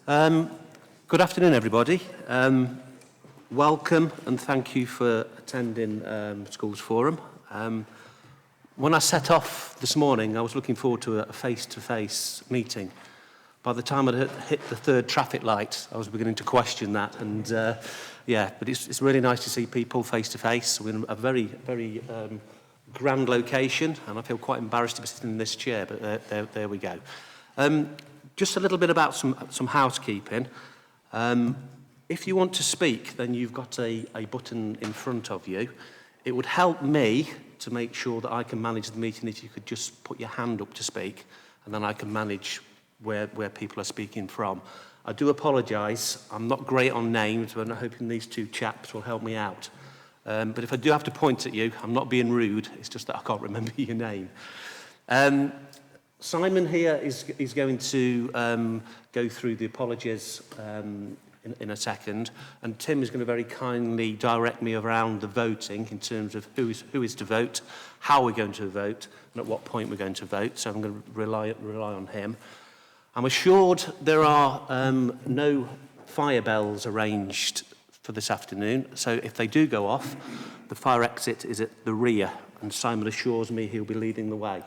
Good afternoon, everybody. Welcome and thank you for attending Schools Forum. When I set off this morning, I was looking forward to a face-to-face meeting. By the time I'd hit the third traffic light, I was beginning to question that. And but it's really nice to see people face-to-face. We're in a very, very grand location, and I feel quite embarrassed to be sitting in this chair, but there we go. Just a little bit about some housekeeping. If you want to speak, then you've got a button in front of you. It would help me to make sure that I can manage the meeting if you could just put your hand up to speak, and then I can manage where people are speaking from. I do apologise. I'm not great on names, but I'm hoping these two chaps will help me out. But if I do have to point at you, I'm not being rude. It's just that I can't remember your name. Simon here is going to go through the apologies in a second, and Tim is going to very kindly direct me around the voting in terms of who is to vote, how we're going to vote, and at what point we're going to vote. So I'm going to rely on him. I'm assured there are no fire bells arranged for this afternoon, so if they do go off, the fire exit is at the rear, and Simon assures me he'll be leading the way.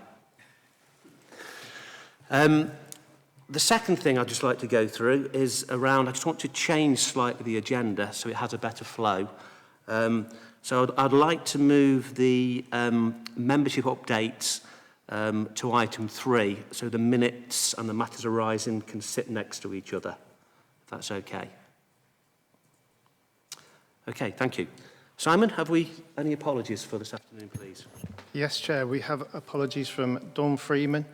The second thing I'd just like to go through is around, I just want to change slightly the agenda so it has a better flow. So I'd like to move the membership updates to item 3, so the minutes and the matters arising can sit next to each other, if that's okay. Okay, thank you. Simon, have we any apologies for this afternoon, please? Yes, Chair, we have apologies from Dawn Freeman,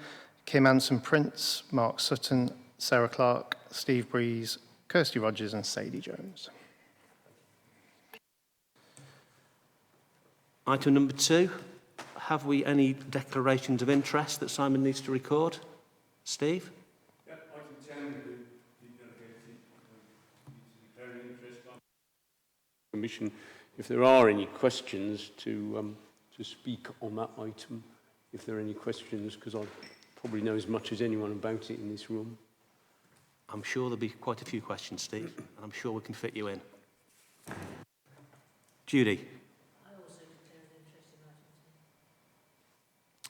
Kim Anson-Prince, Mark Sutton, Sarah Clark, Steve Breeze, Kirsty Rogers and Sadie Jones. Item number 2, have we any declarations of interest that Simon needs to record? Steve? Yeah, item 10, the delegated declaring interest. Commission, if there are any questions to speak on that item, if there are any questions, because I probably know as much as anyone about it in this room. I'm sure there'll be quite a few questions, Steve, and I'm sure we can fit you in. Judy? I also declare an interest in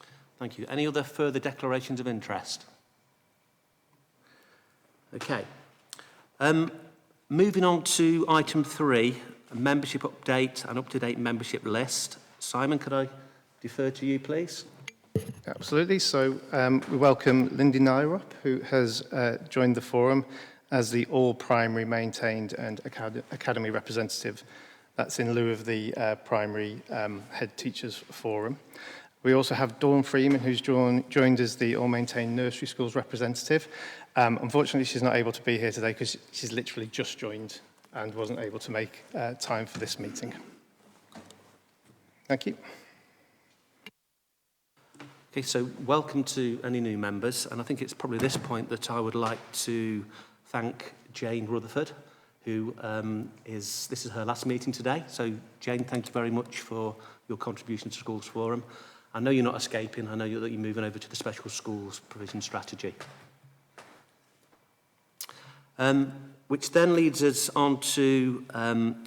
item 10. Thank you. Any other further declarations of interest? Okay. Moving on to item 3, a membership update and up-to-date membership list. Simon, could I defer to you, please? Absolutely. So we welcome Lindy Nyrop, who has joined the forum as the All Primary Maintained and Academy representative. That's in lieu of the Primary Head Teachers Forum. We also have Dawn Freeman, who's joined as the All Maintained Nursery Schools representative. Unfortunately, she's not able to be here today because she's literally just joined and wasn't able to make time for this meeting. Thank you. Okay, so welcome to any new members, and I think it's probably this point that I would like to thank Jane Rutherford, who this is her last meeting today. So Jane, thank you very much for your contribution to Schools Forum. I know you're not escaping, I know that you're moving over to the Special Schools Provision Strategy. Which then leads us on to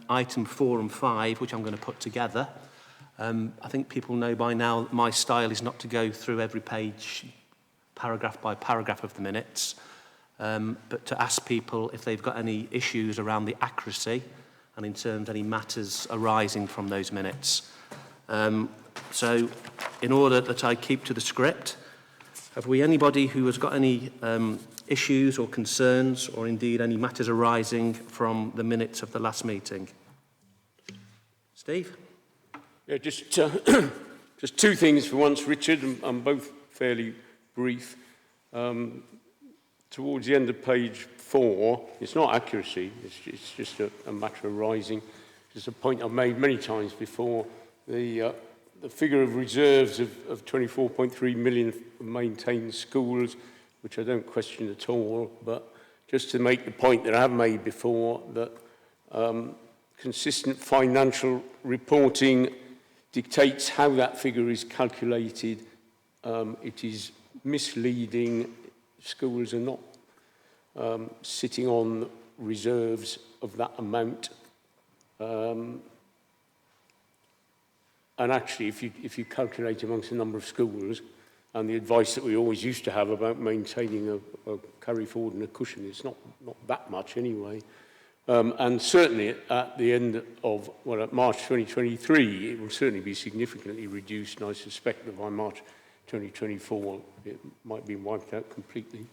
item 4 and 5, which I'm going to put together. I think people know by now that my style is not to go through every page, paragraph by paragraph of the minutes, but to ask people if they've got any issues around the accuracy and in terms of any matters arising from those minutes. So in order that I keep to the script, have we anybody who has got any issues or concerns or indeed any matters arising from the minutes of the last meeting? Steve? Yeah, just two things for once, Richard, and both fairly brief. Towards the end of page 4, it's not accuracy, it's just a matter arising. Just a point I've made many times before. The figure of reserves of 24.3 million for maintained schools, which I don't question at all, but just to make the point that I have made before, that consistent financial reporting dictates how that figure is calculated. It is misleading. Schools are not sitting on reserves of that amount. And actually, if you calculate amongst a number of schools, and the advice that we always used to have about maintaining a carry forward and a cushion, it's not that much anyway. And certainly at the end of, well, at March 2023, it will certainly be significantly reduced, and I suspect that by March 2024, it might be wiped out completely.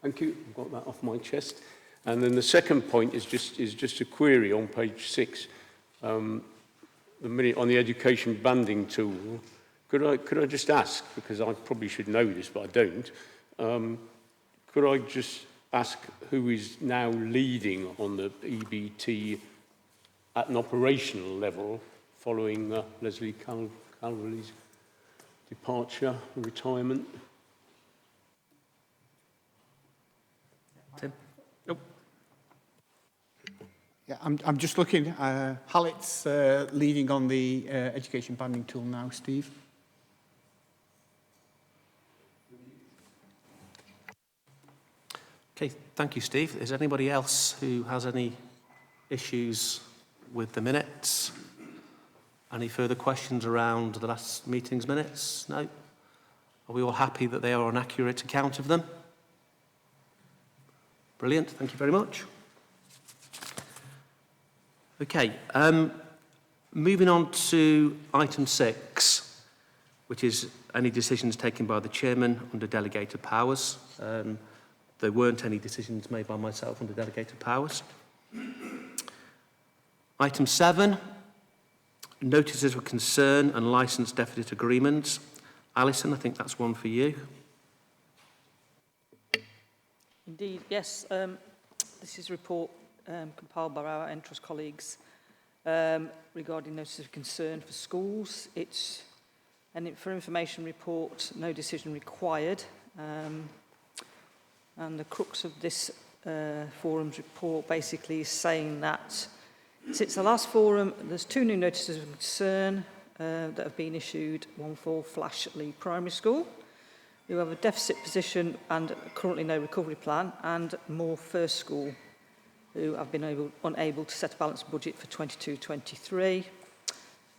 Thank you, I've got that off my chest. And then the second point is just a query on page 6. The minute on the education banding tool, could I just ask, because I probably should know this, but I don't, could I just ask who is now leading on the EBT at an operational level following Leslie Calverley's departure and retirement? Tim? Nope. Yeah, I'm just looking. Hallett's leading on the education banding tool now, Steve. Okay, thank you, Steve. Is anybody else who has any issues with the minutes? Any further questions around the last meeting's minutes? No? Are we all happy that they are an accurate account of them? Brilliant, thank you very much. Okay, moving on to item 6, which is any decisions taken by the chairman under delegated powers. There weren't any decisions made by myself under delegated powers. Item 7, notices of concern and licence deficit agreements. Alison, I think that's one for you. Indeed, yes. This is a report compiled by our Entrust colleagues regarding notices of concern for schools. It's for information report, no decision required. And the crux of this forum's report basically is saying that since the last forum, there's 2 new notices of concern that have been issued, one for Flash Lee Primary School, who have a deficit position and currently no recovery plan, and Moore First School, who have been unable to set a balanced budget for 22-23.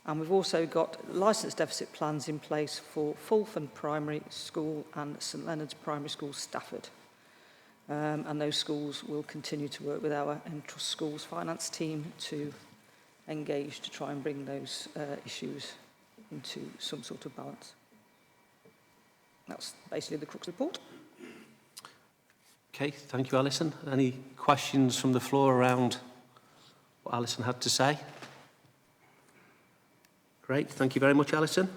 And we've also got licence deficit plans in place for Fulford Primary School and St Leonard's Primary School, Stafford. And those schools will continue to work with our Entrust Schools finance team to engage to try and bring those issues into some sort of balance. That's basically the crux report. Okay, thank you, Alison. Any questions from the floor around what Alison had to say? Great, thank you very much, Alison.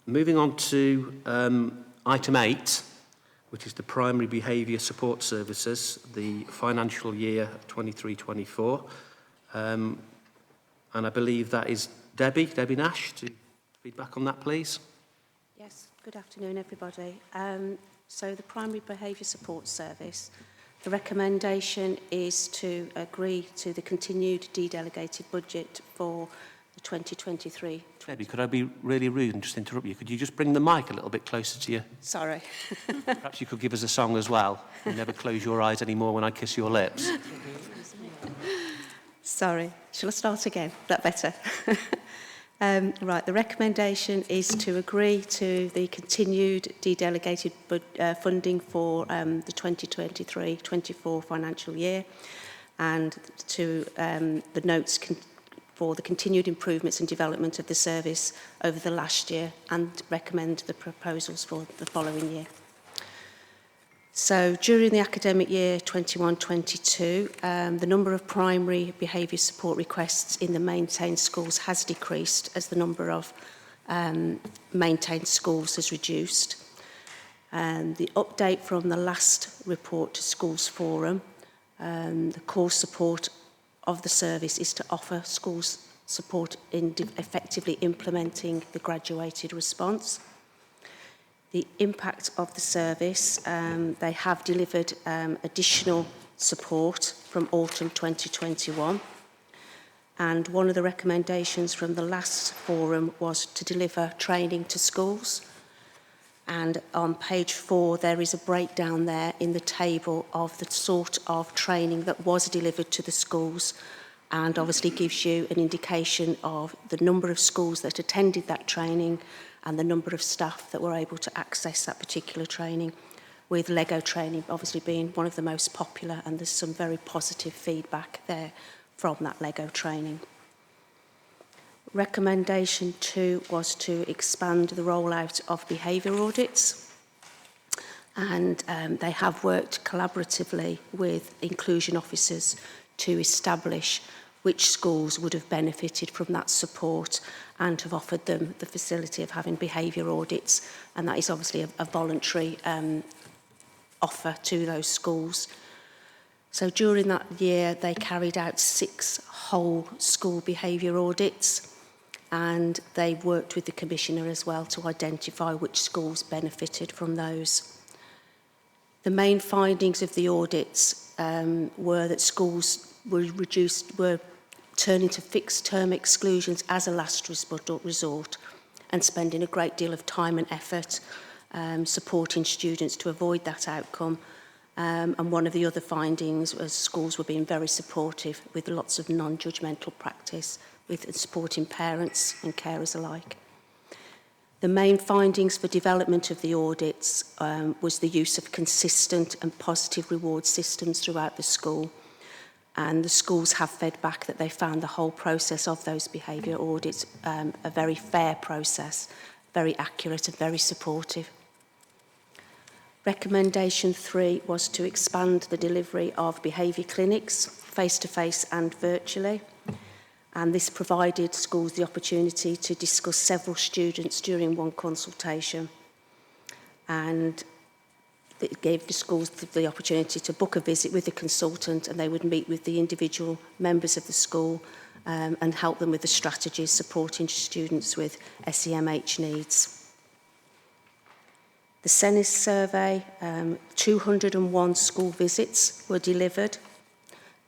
Moving on to item 8, which is the Primary Behaviour Support Services, the financial year 23-24. And I believe that is Debbie Nash, to feedback on that, please. Yes, good afternoon, everybody. So the Primary Behaviour Support Service, the recommendation is to agree to the continued de-delegated budget for the 2023. Debbie, could I be really rude and just interrupt you? Could you just bring the mic a little bit closer to you? Sorry. Perhaps you could give us a song as well. You never close your eyes anymore when I kiss your lips. Sorry. Shall I start again? That better? Right, the recommendation is to agree to the continued de-delegated funding for the 2023-24 financial year, and to the notes for the continued improvements and development of the service over the last year, and recommend the proposals for the following year. So during the academic year 21-22, the number of primary behaviour support requests in the maintained schools has decreased as the number of maintained schools has reduced. And the update from the last report to Schools Forum, the core support of the service is to offer schools support in effectively implementing the graduated response. The impact of the service, they have delivered additional support from autumn 2021. And one of the recommendations from the last forum was to deliver training to schools. And on page 4, there is a breakdown there in the table of the sort of training that was delivered to the schools, and obviously gives you an indication of the number of schools that attended that training and the number of staff that were able to access that particular training, with Lego training obviously being one of the most popular, and there's some very positive feedback there from that Lego training. Recommendation 2 was to expand the rollout of behaviour audits, and they have worked collaboratively with inclusion officers to establish which schools would have benefited from that support and have offered them the facility of having behaviour audits, and that is obviously a voluntary offer to those schools. So during that year they carried out 6 whole school behaviour audits, and they worked with the Commissioner as well to identify which schools benefited from those. The main findings of the audits were that schools were turning to fixed term exclusions as a last resort and spending a great deal of time and effort supporting students to avoid that outcome. And one of the other findings was schools were being very supportive with lots of non-judgmental practice with supporting parents and carers alike. The main findings for development of the audits was the use of consistent and positive reward systems throughout the school, and the schools have fed back that they found the whole process of those behaviour audits a very fair process, very accurate and very supportive. Recommendation 3 was to expand the delivery of behaviour clinics, face-to-face and virtually. And this provided schools the opportunity to discuss several students during one consultation. And it gave the schools the opportunity to book a visit with the consultant, and they would meet with the individual members of the school and help them with the strategies supporting students with SEMH needs. The CENIS survey, 201 school visits were delivered,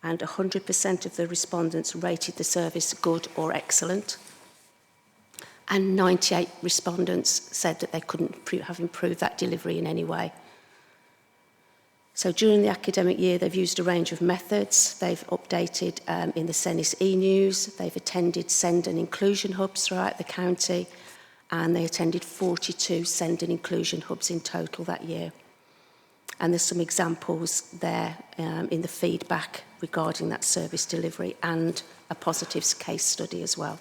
and 100% of the respondents rated the service good or excellent. And 98 respondents said that they couldn't have improved that delivery in any way. So during the academic year, they've used a range of methods. They've updated in the CENIS e-news, they've attended SEND and inclusion hubs throughout the county, and they attended 42 SEND and inclusion hubs in total that year. And there's some examples there in the feedback regarding that service delivery and a positive case study as well.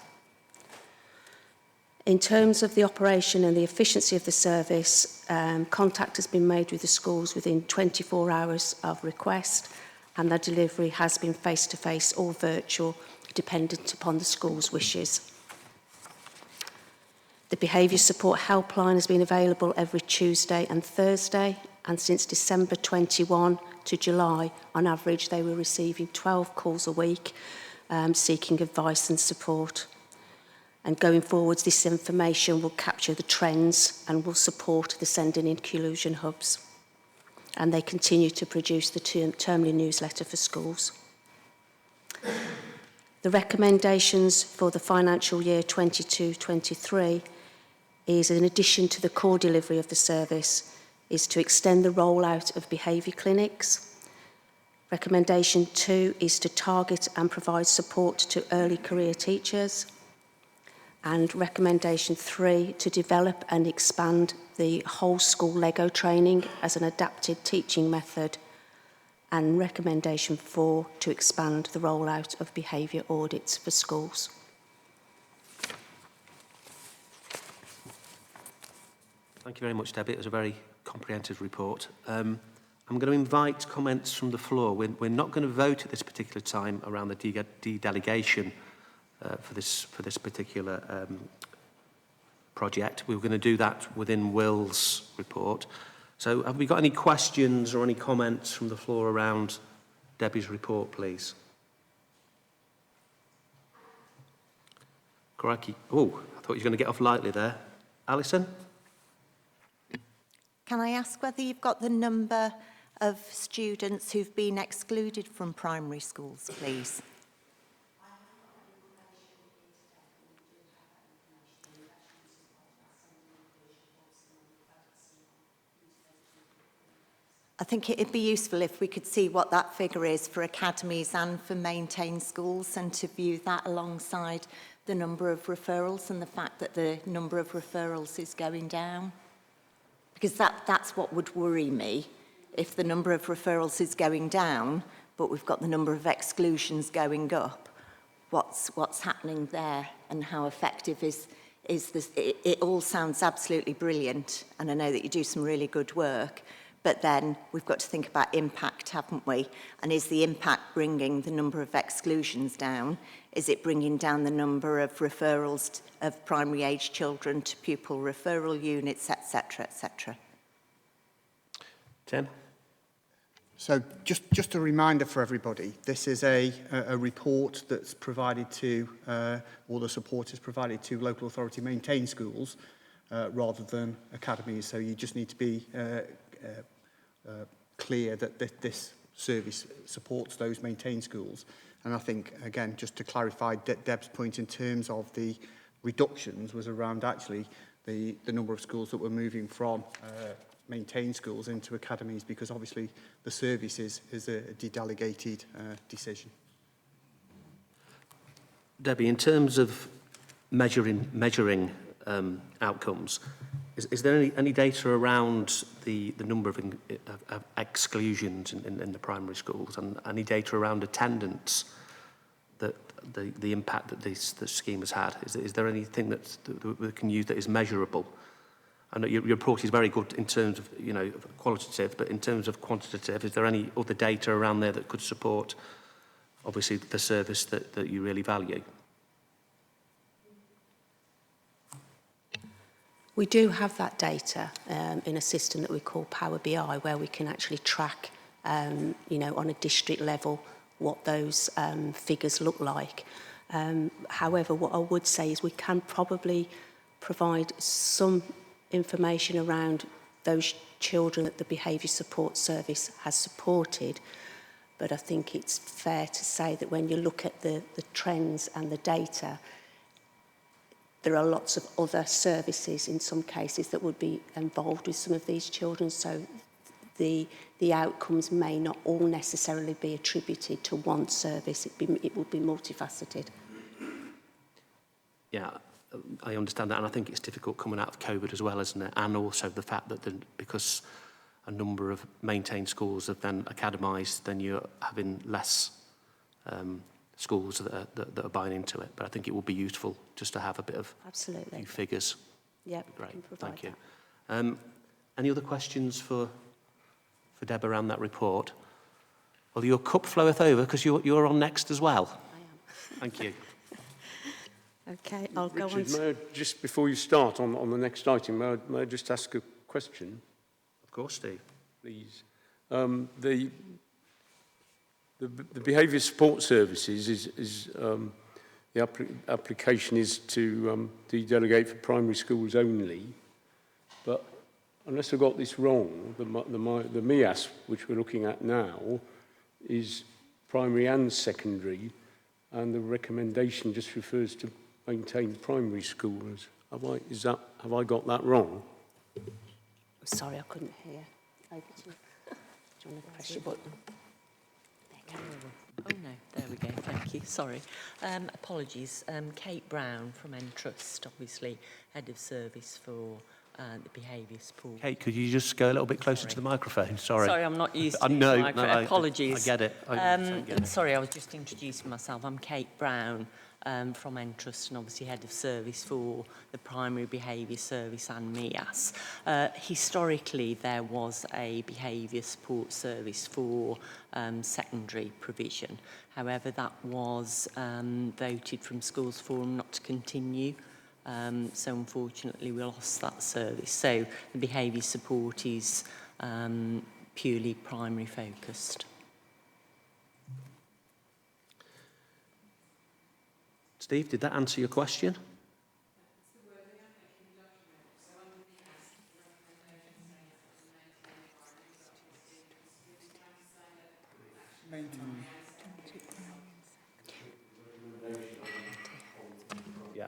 In terms of the operation and the efficiency of the service, contact has been made with the schools within 24 hours of request, and the delivery has been face-to-face or virtual, dependent upon the school's wishes. The behaviour support helpline has been available every Tuesday and Thursday, and since December 21 to July, on average, they were receiving 12 calls a week seeking advice and support. And going forwards, this information will capture the trends and will support the SEND and inclusion hubs. And they continue to produce the termly newsletter for schools. The recommendations for the financial year 22-23 is, in addition to the core delivery of the service, is to extend the rollout of behaviour clinics. Recommendation 2 is to target and provide support to early career teachers. And recommendation 3, to develop and expand the whole school Lego training as an adapted teaching method. And recommendation 4, to expand the rollout of behaviour audits for schools. Thank you very much, Debbie. It was a very comprehensive report. I'm going to invite comments from the floor. We're not going to vote at this particular time around the de-delegation for this particular project. We were going to do that within Will's report. So have we got any questions or any comments from the floor around Debbie's report, please? Crikey. Oh, I thought you were going to get off lightly there. Alison? Can I ask whether you've got the number of students who've been excluded from primary schools, please? I think it'd be useful if we could see what that figure is for academies and for maintained schools, and to view that alongside the number of referrals and the fact that the number of referrals is going down. Because that's what would worry me. If the number of referrals is going down, but we've got the number of exclusions going up, what's happening there, and how effective is this? It all sounds absolutely brilliant, and I know that you do some really good work, but then we've got to think about impact, haven't we? And is the impact bringing the number of exclusions down? Is it bringing down the number of referrals of primary age children to pupil referral units, etc., etc.? Tim? So just a reminder for everybody, this is a report that's provided to, or the support is provided to local authority maintained schools rather than academies. So you just need to be clear that this service supports those maintained schools. And I think, again, just to clarify Deb's point in terms of the reductions was around actually the number of schools that were moving from maintained schools into academies, because obviously the service is a de-delegated decision. Debbie, in terms of measuring outcomes, is there any data around the number of exclusions in the primary schools, and any data around attendance, that the impact that the scheme has had? Is there anything that we can use that is measurable? I know your report is very good in terms of, you know, qualitative, but in terms of quantitative, is there any other data around there that could support, obviously, the service that you really value? We do have that data in a system that we call Power BI, where we can actually track, you know, on a district level what those figures look like. However, what I would say is we can probably provide some information around those children that the behaviour support service has supported. But I think it's fair to say that when you look at the trends and the data, there are lots of other services in some cases that would be involved with some of these children. So the outcomes may not all necessarily be attributed to one service. It would be multifaceted. Yeah, I understand that, and I think it's difficult coming out of COVID as well, isn't it? And also the fact that because a number of maintained schools have then academised, then you're having less schools that are buying into it. But I think it would be useful just to have a bit of Absolutely. few figures. Yeah, Great, thank you. that. Any other questions for Deb around that report? Well, your cup floweth over because you're on next as well. I am. Thank you. Okay, I'll go on Richard, to... may I, just before you start on the next item, may I just ask a question, Of course, Steve. please? The behaviour support services is the application is to delegate for primary schools only, but unless I got this wrong, the MIAS, which we're looking at now, is primary and secondary, and the recommendation just refers to maintained primary schools. Have I got that wrong? Sorry, I couldn't hear. Over to you. Do you want to press your button? Oh no, there we go, thank you, sorry. Apologies, Kate Brown from Entrust, obviously Head of Service for the Behaviour Support. Kate, could you just go a little bit closer to the microphone? Sorry. Sorry, I'm not used to No, the no, microphone. Apologies. I get it. I get it. Sorry, I was just introducing myself. I'm Kate Brown from Entrust and obviously Head of Service for the Primary Behaviour Service and MIAS. Historically, there was a behaviour support service for secondary provision. However, that was voted from Schools Forum not to continue. So unfortunately, we lost that service. So the behaviour support is purely primary focused. Steve, did that answer your question? Yeah.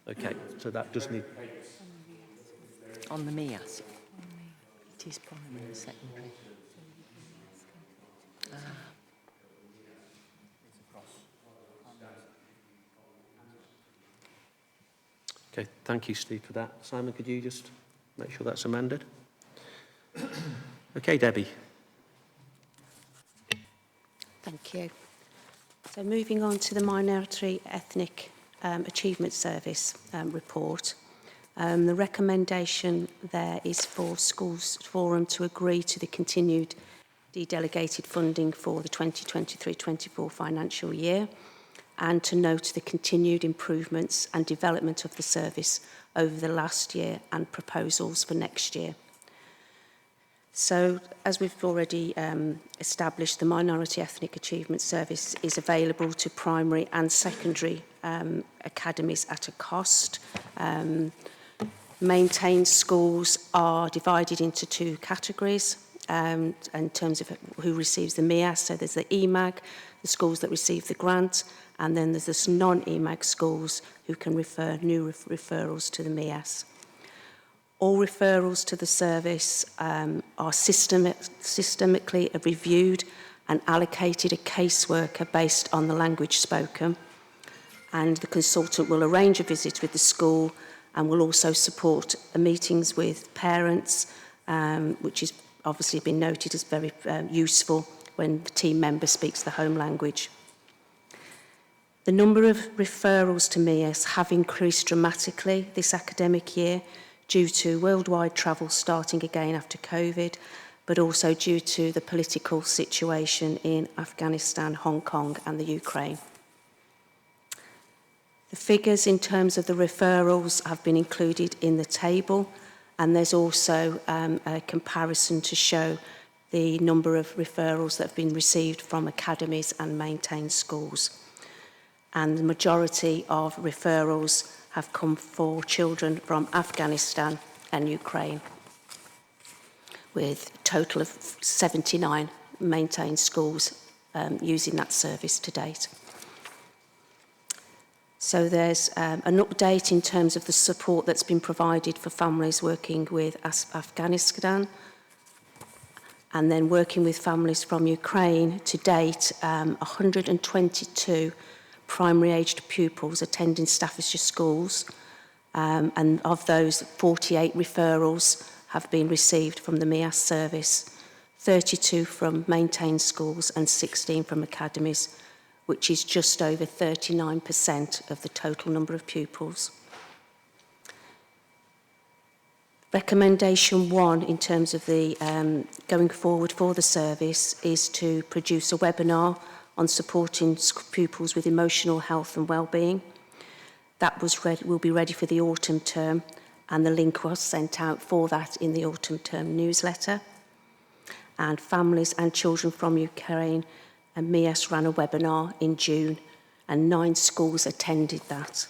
Okay, so that does need... On the MIAS. It It is primary and secondary. Okay, thank you, Steve, for that. Simon, could you just make sure that's amended? Okay, Debbie. Thank you. So moving on to the Minority Ethnic Achievement Service report. The recommendation there is for Schools Forum to agree to the continued de-delegated funding for the 2023-24 financial year and to note the continued improvements and development of the service over the last year and proposals for next year. So, as we've already established, the Minority Ethnic Achievement Service is available to primary and secondary academies at a cost. Maintained schools are divided into two categories in terms of who receives the MEAS. So there's the EMAG, the schools that receive the grant, and then there's this non-EMAG schools who can refer new referrals to the MEAS. All referrals to the service are systemically reviewed and allocated a caseworker based on the language spoken. And the consultant will arrange a visit with the school and will also support meetings with parents, which has obviously been noted as very useful when the team member speaks the home language. The number of referrals to MEAS have increased dramatically this academic year due to worldwide travel starting again after COVID, but also due to the political situation in Afghanistan, Hong Kong and the Ukraine. The figures in terms of the referrals have been included in the table, and there's also a comparison to show the number of referrals that have been received from academies and maintained schools. And the majority of referrals have come for children from Afghanistan and Ukraine, with a total of 79 maintained schools using that service to date. So there's an update in terms of the support that's been provided for families working with Afghanistan, and then working with families from Ukraine. To date, 122 primary-aged pupils attending Staffordshire schools, and of those, 48 referrals have been received from the MEAS service, 32 from maintained schools and 16 from academies, which is just over 39% of the total number of pupils. Recommendation 1 in terms of the going forward for the service is to produce a webinar on supporting pupils with emotional health and well-being. That will be ready for the autumn term, and the link was sent out for that in the autumn term newsletter. And families and children from Ukraine and MEAS ran a webinar in June, and 9 schools attended that.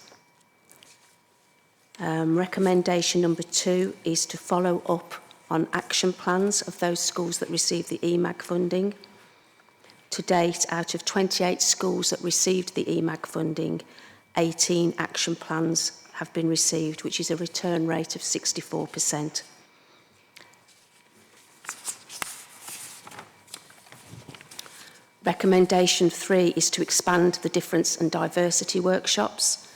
Recommendation number 2 is to follow up on action plans of those schools that receive the EMAG funding. To date, out of 28 schools that received the EMAG funding, 18 action plans have been received, which is a return rate of 64%. Recommendation 3 is to expand the difference and diversity workshops.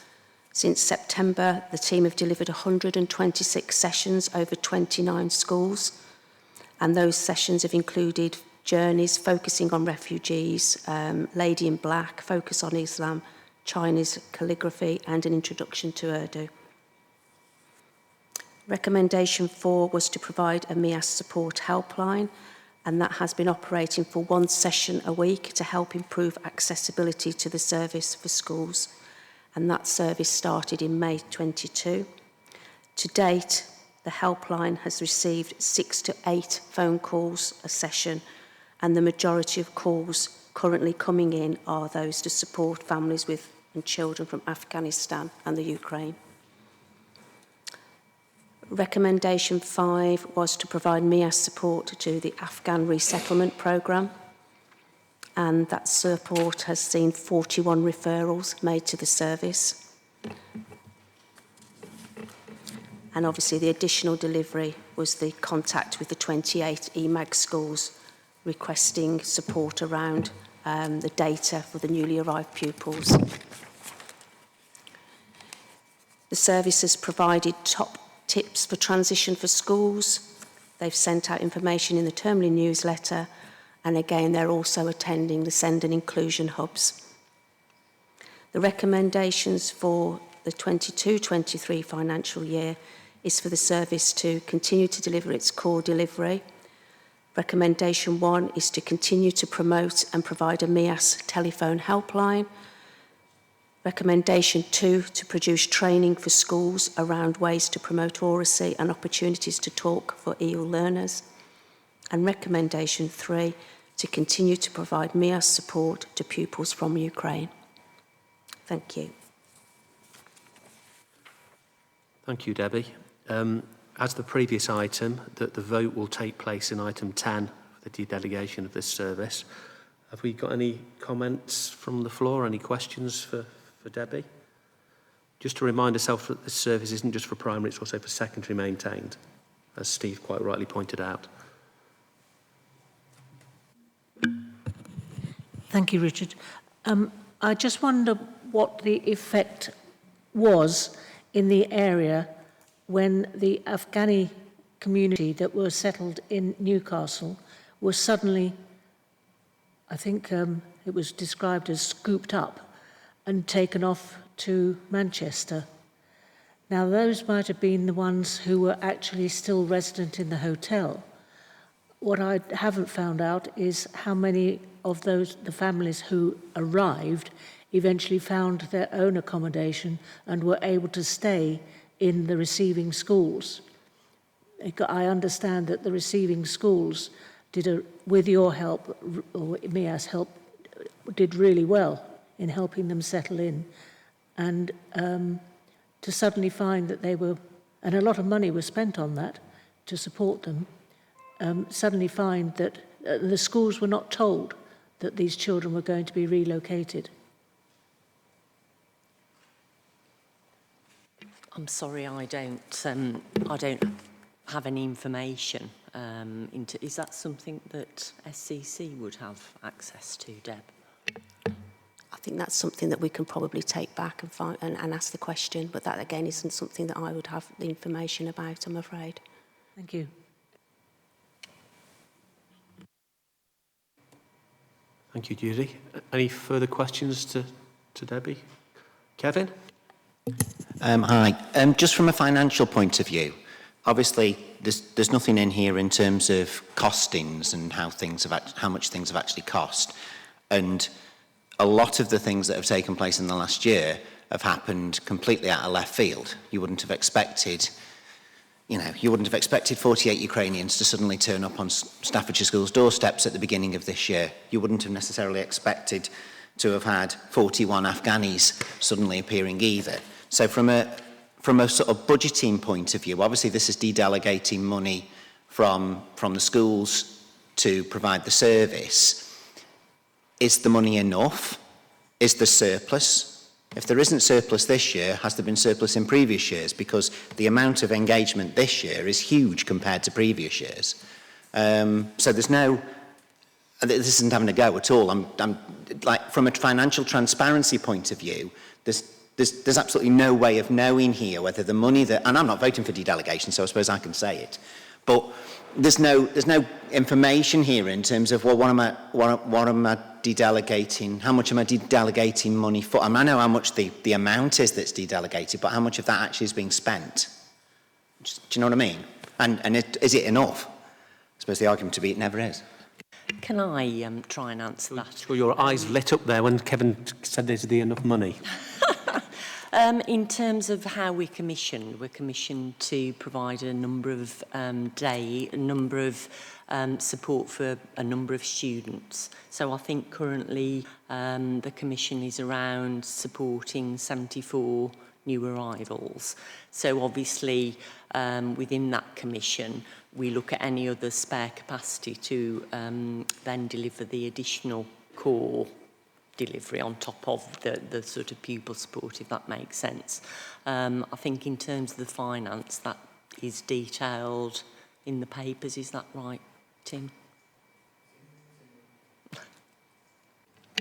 Since September, the team have delivered 126 sessions over 29 schools, and those sessions have included journeys focusing on refugees, Lady in Black, focus on Islam, Chinese calligraphy, and an introduction to Urdu. Recommendation 4 was to provide a MEAS support helpline, and that has been operating for 1 session a week to help improve accessibility to the service for schools. And that service started in May 22. To date, the helpline has received 6 to 8 phone calls a session, and the majority of calls currently coming in are those to support families with and children from Afghanistan and the Ukraine. Recommendation 5 was to provide MEAS support to the Afghan resettlement programme, and that support has seen 41 referrals made to the service. And obviously the additional delivery was the contact with the 28 EMAG schools requesting support around the data for the newly arrived pupils. The service has provided top tips for transition for schools. They've sent out information in the termly newsletter, and again, they're also attending the Send and Inclusion hubs. The recommendations for the 22-23 financial year is for the service to continue to deliver its core delivery. Recommendation 1 is to continue to promote and provide a MIAS telephone helpline. Recommendation 2, to produce training for schools around ways to promote oracy and opportunities to talk for EL learners. And recommendation 3, to continue to provide MIAS support to pupils from Ukraine. Thank you. Thank you, Debbie. As the previous item, that the vote will take place in item 10, for the dedelegation of this service. Have we got any comments from the floor? Any questions for Debbie? Just to remind ourselves that this service isn't just for primary, it's also for secondary maintained, as Steve quite rightly pointed out. Thank you, Richard. I just wonder what the effect was in the area when the Afghani community that were settled in Newcastle were suddenly, I think it was described as scooped up and taken off to Manchester. Now, those might have been the ones who were actually still resident in the hotel. What I haven't found out is how many of the families who arrived eventually found their own accommodation and were able to stay in the receiving schools. I understand that the receiving schools with your help, or MIAS help, did really well in helping them settle in. And to suddenly find that they were, and a lot of money was spent on that to support them, suddenly find that the schools were not told that these children were going to be relocated. I'm sorry, I don't have any information is that something that SCC would have access to, Deb? I think that's something that we can probably take back and find and ask the question, but that again isn't something that I would have the information about, I'm afraid. Thank you. Thank you, Judy. Any further questions to Debbie? Kevin? Hi. Just from a financial point of view, obviously there's nothing in here in terms of costings and how much things have actually cost. And a lot of the things that have taken place in the last year have happened completely out of left field. You wouldn't have expected 48 Ukrainians to suddenly turn up on Staffordshire Schools' doorsteps at the beginning of this year. You wouldn't have necessarily expected to have had 41 Afghanis suddenly appearing either. So from a sort of budgeting point of view, obviously this is de-delegating money from the schools to provide the service. Is the money enough? Is there surplus? If there isn't surplus this year, has there been surplus in previous years? Because the amount of engagement this year is huge compared to previous years. So there's no, this isn't having a go at all. I'm like, from a financial transparency point of view, there's absolutely no way of knowing here whether the money that, and I'm not voting for de-delegation, so I suppose I can say it, but there's no information here in terms of, well, what am I de-delegating, how much am I de-delegating money for? I mean, I know how much the amount is that's de-delegated, but how much of that actually is being spent? Do you know what I mean? And is it enough? I suppose the argument to be it never is. Can I try and answer that? Sure, your eyes lit up there when Kevin said there's enough money. In terms of how we're commissioned to provide a number of support for a number of students. So I think currently the commission is around supporting 74 new arrivals. So obviously within that commission we look at any other spare capacity to then deliver the additional core delivery on top of the sort of pupil support, if that makes sense. I think in terms of the finance, that is detailed in the papers. Is that right, Tim?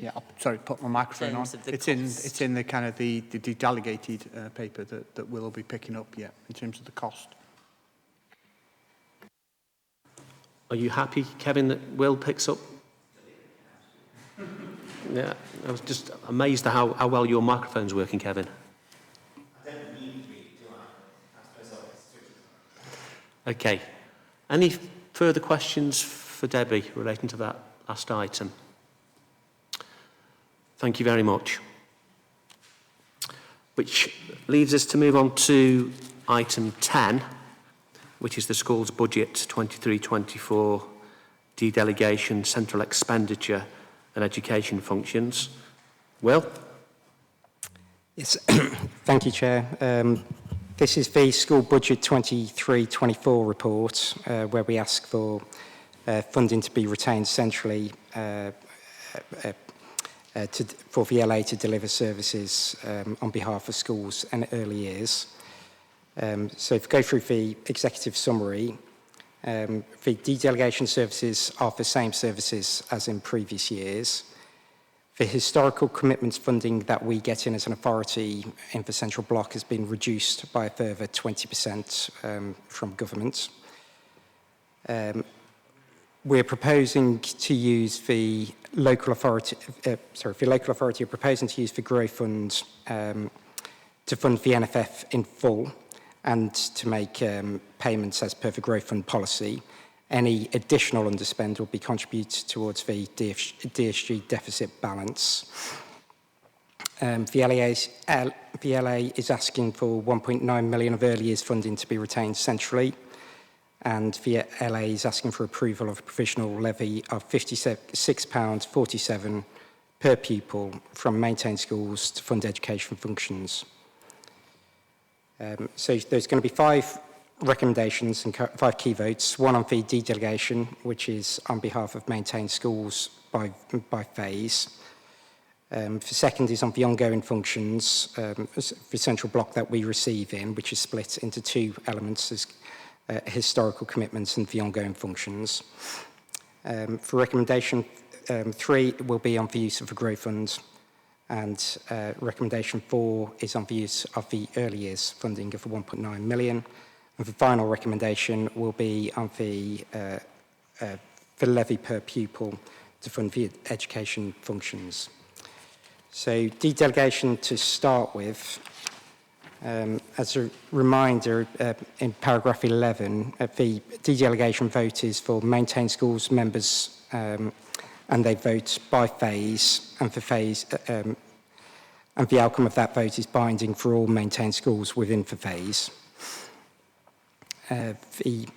Yeah, sorry, put my microphone on. terms of the It's cost. in the kind of the delegated paper that we'll be picking up, yeah, in terms of the cost. Are you happy, Kevin, that Will picks up? Yeah, I was just amazed at how well your microphone's working, Kevin. I don't need to read it, do I? I suppose I'll switch. Okay. Any further questions for Debbie relating to that last item? Thank you very much. Which leaves us to move on to item 10, which is the school's budget 23-24 dedelegation, central expenditure and education functions. Will? Yes, thank you, Chair. This is the school budget 23-24 report, where we ask for funding to be retained centrally for VLA to deliver services on behalf of schools and early years. So if we go through the executive summary, the dedelegation services are the same services as in previous years. The historical commitments funding that we get in as an authority in the central block has been reduced by a further 20% from government. We're proposing to use the local authority, the local authority are proposing to use the Growth Fund to fund the NFF in full and to make payments as per the Growth Fund policy. Any additional underspend will be contributed towards the DSG deficit balance. VLA is asking for 1.9 million of early years funding to be retained centrally, and VLA is asking for approval of a provisional levy of £56.47 per pupil from maintained schools to fund education functions. So there's going to be 5 recommendations and 5 key votes, one on the dedelegation, which is on behalf of maintained schools by phase. The second is on the ongoing functions, the central block that we receive in, which is split into 2 elements, as historical commitments and the ongoing functions. For recommendation 3 will be on the use of the Growth Fund, and recommendation 4 is on the use of the early years funding of 1.9 million. And the final recommendation will be on the levy per pupil to fund the education functions. So dedelegation to start with. As a reminder, in paragraph 11, the dedelegation vote is for maintained schools members, and they vote by phase, and for phase, and the outcome of that vote is binding for all maintained schools within the phase. The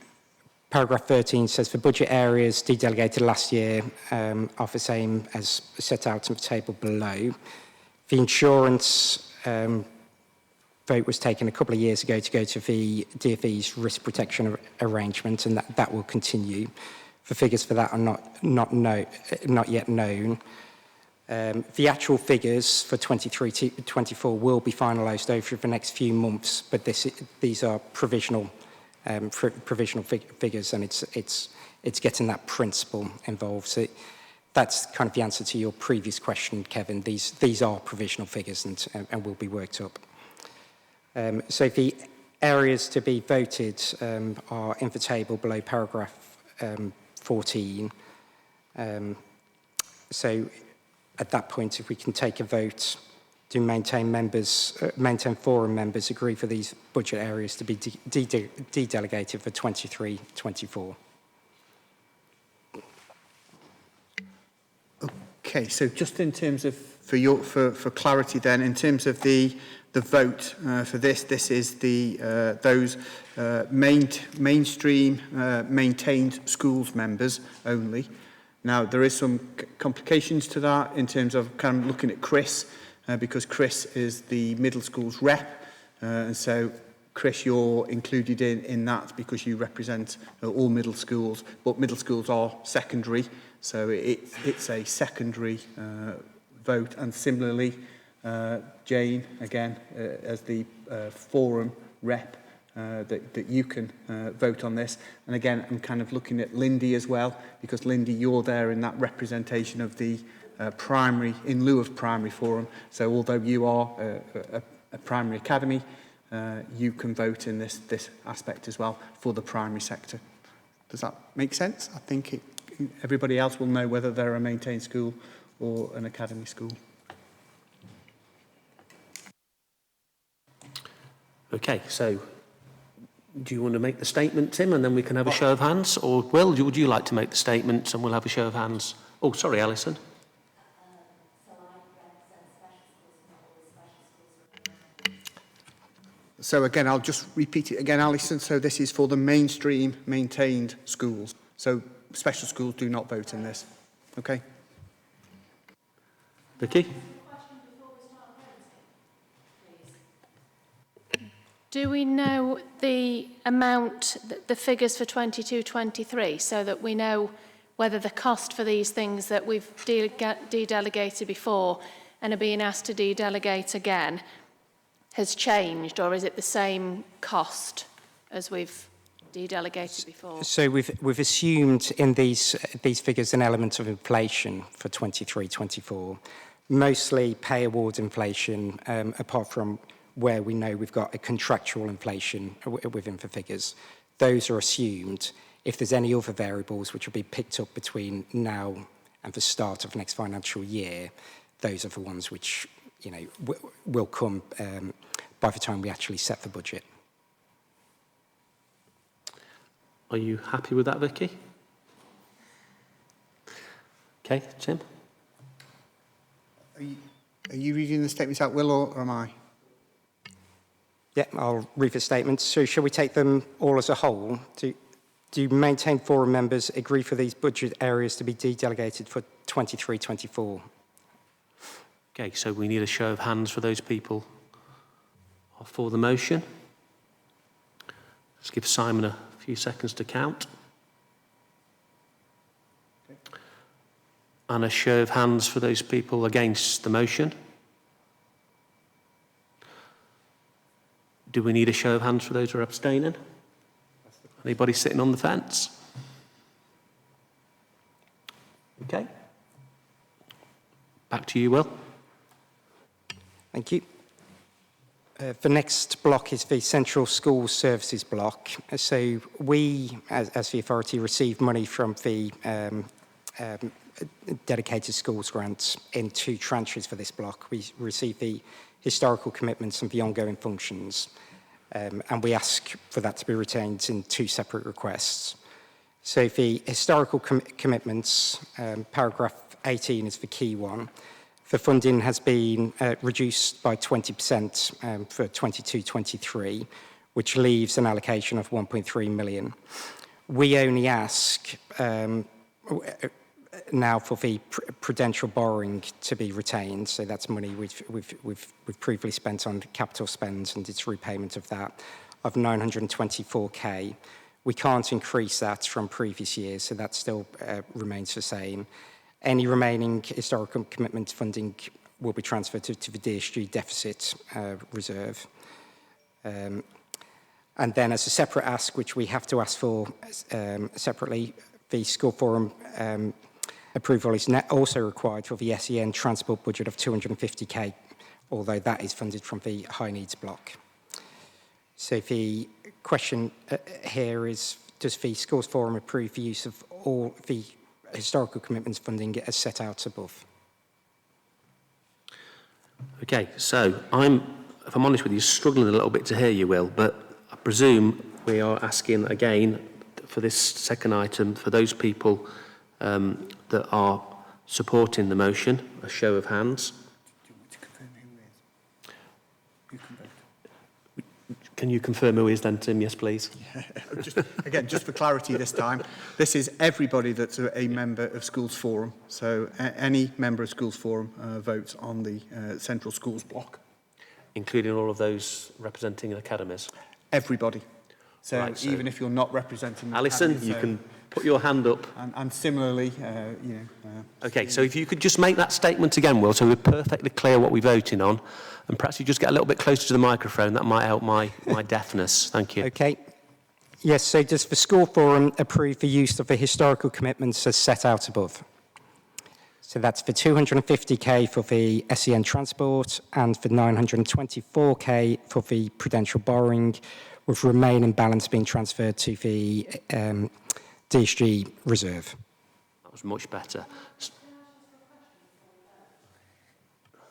paragraph 13 says the budget areas dedelegated last year are the same as set out in the table below. The insurance vote was taken a couple of years ago to go to the DfE's risk protection arrangement, and that will continue. The figures for that are not yet known. The actual figures for 23-24 will be finalised over the next few months, but these are provisional figures, and it's getting that principle involved. So that's kind of the answer to your previous question, Kevin. These are provisional figures and will be worked up. So the areas to be voted are in the table below paragraph 14. So at that point, if we can take a vote, do maintain forum members agree for these budget areas to be de-delegated for 23-24. Okay, so just in terms of, for clarity then, in terms of the vote for this is the those mainstream maintained schools members only. Now, there is some complications to that in terms of kind of looking at Chris, because Chris is the middle school's rep, and so Chris, you're included in that because you represent all middle schools, but middle schools are secondary, so it's a secondary vote. And similarly, Jane, again, as the forum rep, that you can vote on this. And again, I'm kind of looking at Lindy as well, because Lindy, you're there in that representation of the primary, in lieu of primary forum. So although you are a primary academy, you can vote in this aspect as well for the primary sector. Does that make sense? I think everybody else will know whether they're a maintained school or an academy school. Okay, so do you want to make the statement, Tim, and then we can have a show of hands? Or, Will, would you like to make the statement and we'll have a show of hands? Oh, sorry, Alison. So again, I'll just repeat it again, Alison. So this is for the mainstream maintained schools. So special schools do not vote in this. Okay? Vicky? Do we know the amount, the figures for 22-23, so that we know whether the cost for these things that we've de-delegated before and are being asked to de-delegate again has changed, or is it the same cost as we've de-delegated before? So we've assumed in these figures an element of inflation for 23-24, mostly pay award inflation, apart from where we know we've got a contractual inflation within the figures. Those are assumed. If there's any other variables which will be picked up between now and the start of next financial year, those are the ones which, you know, will come by the time we actually set the budget. Are you happy with that, Vicky? Okay, Tim? Are you reading the statements out, Will, or am I? Yeah, I'll read the statements. So shall we take them all as a whole? Do maintained forum members agree for these budget areas to be de-delegated for 23-24? Okay, so we need a show of hands for those people for the motion. Let's give Simon a few seconds to count. And a show of hands for those people against the motion. Do we need a show of hands for those who are abstaining? Anybody sitting on the fence? Okay. Back to you, Will. Thank you. The next block is the Central School Services block. So we, as the authority, receive money from the dedicated schools grants in two tranches for this block. We receive the historical commitments and the ongoing functions, and we ask for that to be retained in two separate requests. So the historical commitments, paragraph 18 is the key one. The funding has been reduced by 20% for 22-23, which leaves an allocation of 1.3 million. We only ask now for the prudential borrowing to be retained, so that's money we've previously spent on capital spends and its repayment of that, of 924k. We can't increase that from previous years, so that still remains the same. Any remaining historical commitment funding will be transferred to the DSG deficit reserve. And then as a separate ask, which we have to ask for separately, the school forum approval is also required for the SEN transport budget of 250k, although that is funded from the high needs block. So the question here is, does the schools forum approve the use of all the historical commitments funding as set out above? Okay, so if I'm honest with you, struggling a little bit to hear you, Will, but I presume we are asking again for this second item for those people that are supporting the motion, a show of hands. Do you want to confirm who is? You can vote. Can you confirm who is then, Tim? Yes, please. Just for clarity this time, this is everybody that's a member of Schools Forum. So any member of Schools Forum votes on the Central Schools block. Including all of those representing academies? Everybody. So right, even if you're not representing... Alison, academies, you can put your hand up. And similarly, Okay, so if you could just make that statement again, Will, so we're perfectly clear what we're voting on, and perhaps you just get a little bit closer to the microphone, that might help my deafness. Thank you. Okay. Yes, so does the school forum approve the use of the historical commitments as set out above? So that's for 250k for the SEN transport and for 924k for the prudential borrowing, with remaining balance being transferred to the DSG reserve. That was much better.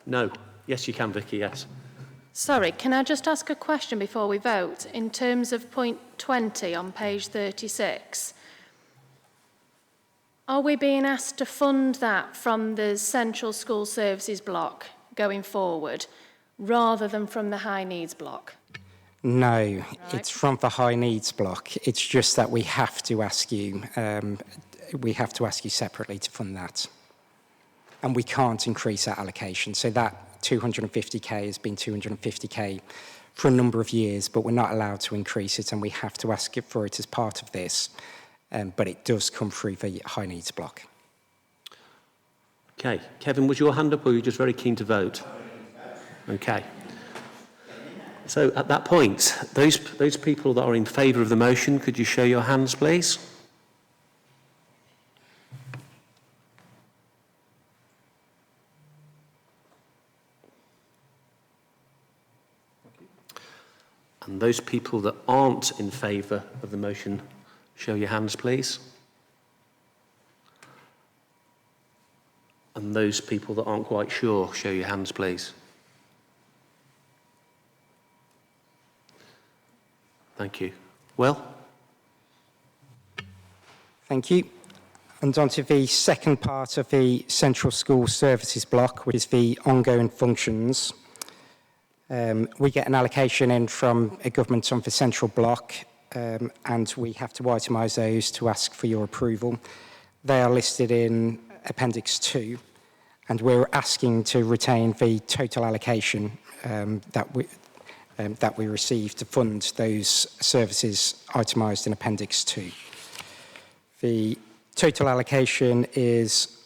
No. Yes, you can, Vicky, yes. Sorry, can I just ask a question before we vote? In terms of point 20 on page 36, are we being asked to fund that from the Central School Services block going forward, rather than from the High Needs block? No, it's from the high needs block. It's just that we have to ask you separately to fund that. And we can't increase that allocation. So that 250k has been 250k for a number of years, but we're not allowed to increase it, and we have to ask for it as part of this. But it does come through the high needs block. Okay. Kevin, was your hand up, or were you just very keen to vote? Okay. So at that point, those people that are in favour of the motion, could you show your hands, please? And those people that aren't in favour of the motion, show your hands, please. And those people that aren't quite sure, show your hands, please. Thank you. Will? Thank you. And on to the second part of the Central School Services block, which is the ongoing functions. We get an allocation in from a government on the central block, and we have to itemise those to ask for your approval. They are listed in Appendix 2, and we're asking to retain the total allocation that we received to fund those services itemised in Appendix 2. The total allocation is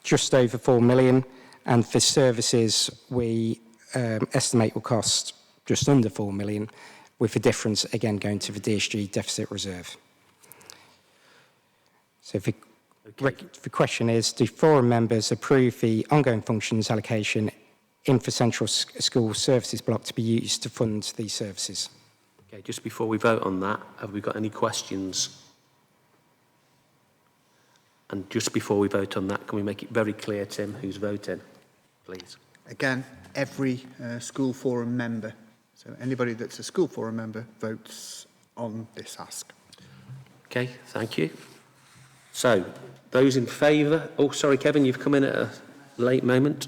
just over 4 million, and for services we estimate will cost just under 4 million, with the difference again going to the DSG deficit reserve. So the question is, do forum members approve the ongoing functions allocation in the Central School Services block to be used to fund these services? Okay, just before we vote on that, have we got any questions? And just before we vote on that, can we make it very clear, Tim, who's voting, please? again, every school forum member. So anybody that's a school forum member votes on this ask. Okay, thank you. So, those in favour... Oh, sorry, Kevin, you've come in at a late moment.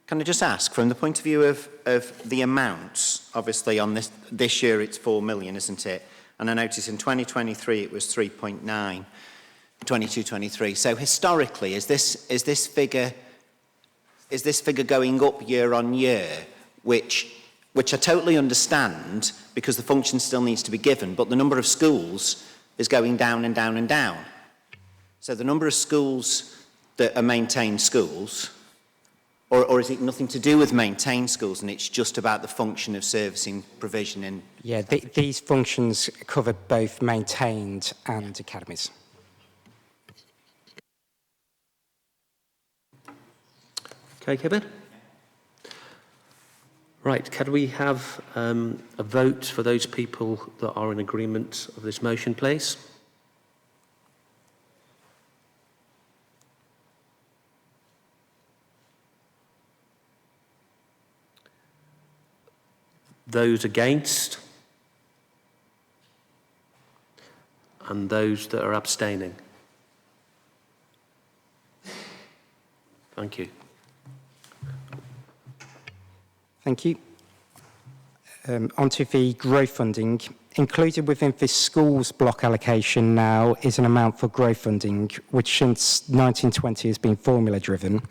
Can I just ask, from the point of view of the amounts, obviously on this year it's 4 million, isn't it? And I noticed in 2023 it was 3.9, 22-23. So historically, is this figure going up year on year, which I totally understand because the function still needs to be given, but the number of schools is going down and down and down. So the number of schools that are maintained schools, or is it nothing to do with maintained schools and it's just about the function of servicing provision in... Yeah, these functions cover both maintained and academies. Okay, Kevin? Right, can we have a vote for those people that are in agreement of this motion, please? Those against? And those that are abstaining? Thank you. Thank you. Onto the growth funding. Included within this schools block allocation now is an amount for growth funding, which since 1920 has been formula driven.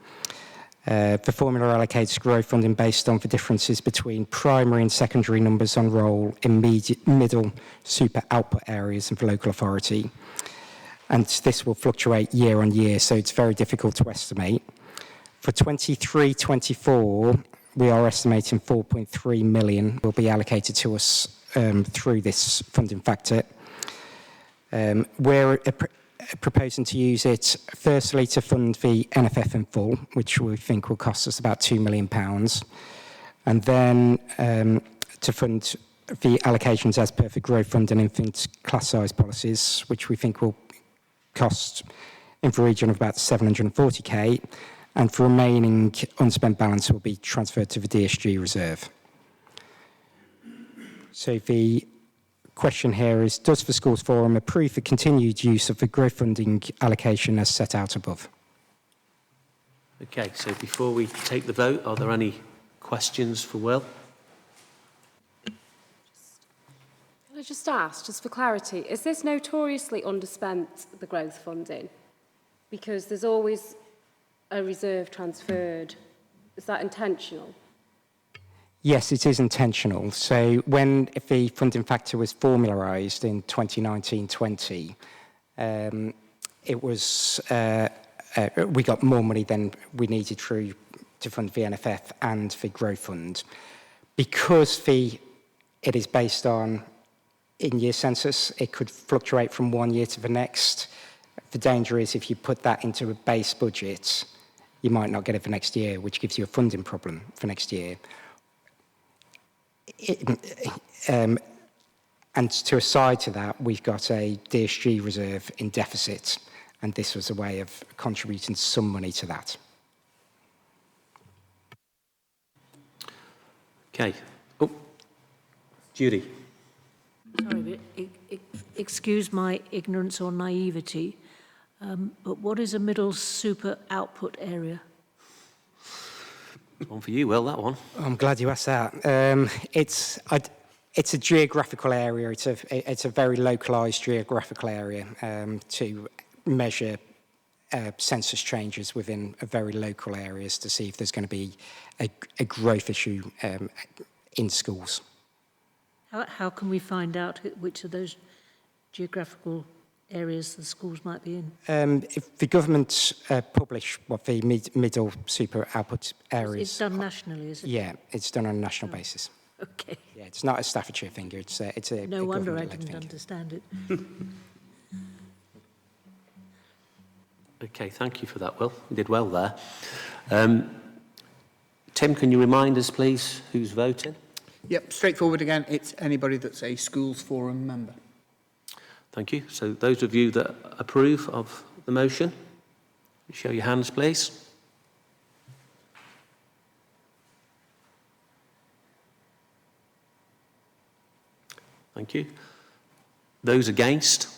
The formula allocates growth funding based on the differences between primary and secondary numbers on roll in middle super output areas of the local authority. and this will fluctuate year on year, so it's very difficult to estimate. For 23-24, we are estimating 4.3 million will be allocated to us through this funding factor. We're proposing to use it firstly to fund the NFF in full, which we think will cost us about £2 million, and then to fund the allocations as per the growth fund and infant class size policies, which we think will cost in the region of about 740k, and the remaining unspent balance will be transferred to the DSG reserve. So the question here is, does the Schools Forum approve the continued use of the growth funding allocation as set out above? Okay, so before we take the vote, are there any questions for Will? Can I just ask, just for clarity, is this notoriously underspent, the growth funding? Because there's always a reserve transferred. Is that intentional? Yes, it is intentional. So when the funding factor was formularised in 2019-20, it was we got more money than we needed to fund the NFF and the growth fund. Because it is based on in-year census, it could fluctuate from one year to the next. The danger is if you put that into a base budget, you might not get it for next year, which gives you a funding problem for next year. And to aside to that, we've got a DSG reserve in deficit, and this was a way of contributing some money to that. Okay. Oh, Judy. Sorry, excuse my ignorance or naivety, but what is a middle super output area? One for you, Will, that one. I'm glad you asked that. It's a geographical area. It's a very localised geographical area to measure census changes within a very local areas to see if there's going to be a growth issue in schools. How can we find out which of those geographical areas the schools might be in? If the government publish what the middle super output areas... It's done nationally, is it? Yeah, it's done on a national basis. Okay. Yeah, it's not a Staffordshire thing. It's a No wonder I government-led didn't thing. understand it. Okay, thank you for that, Will. You did well there. Tim, can you remind us, please, who's voting? Yep, straightforward again. It's anybody that's a Schools Forum member. Thank you. So those of you that approve of the motion, show your hands, please. Thank you. Those against?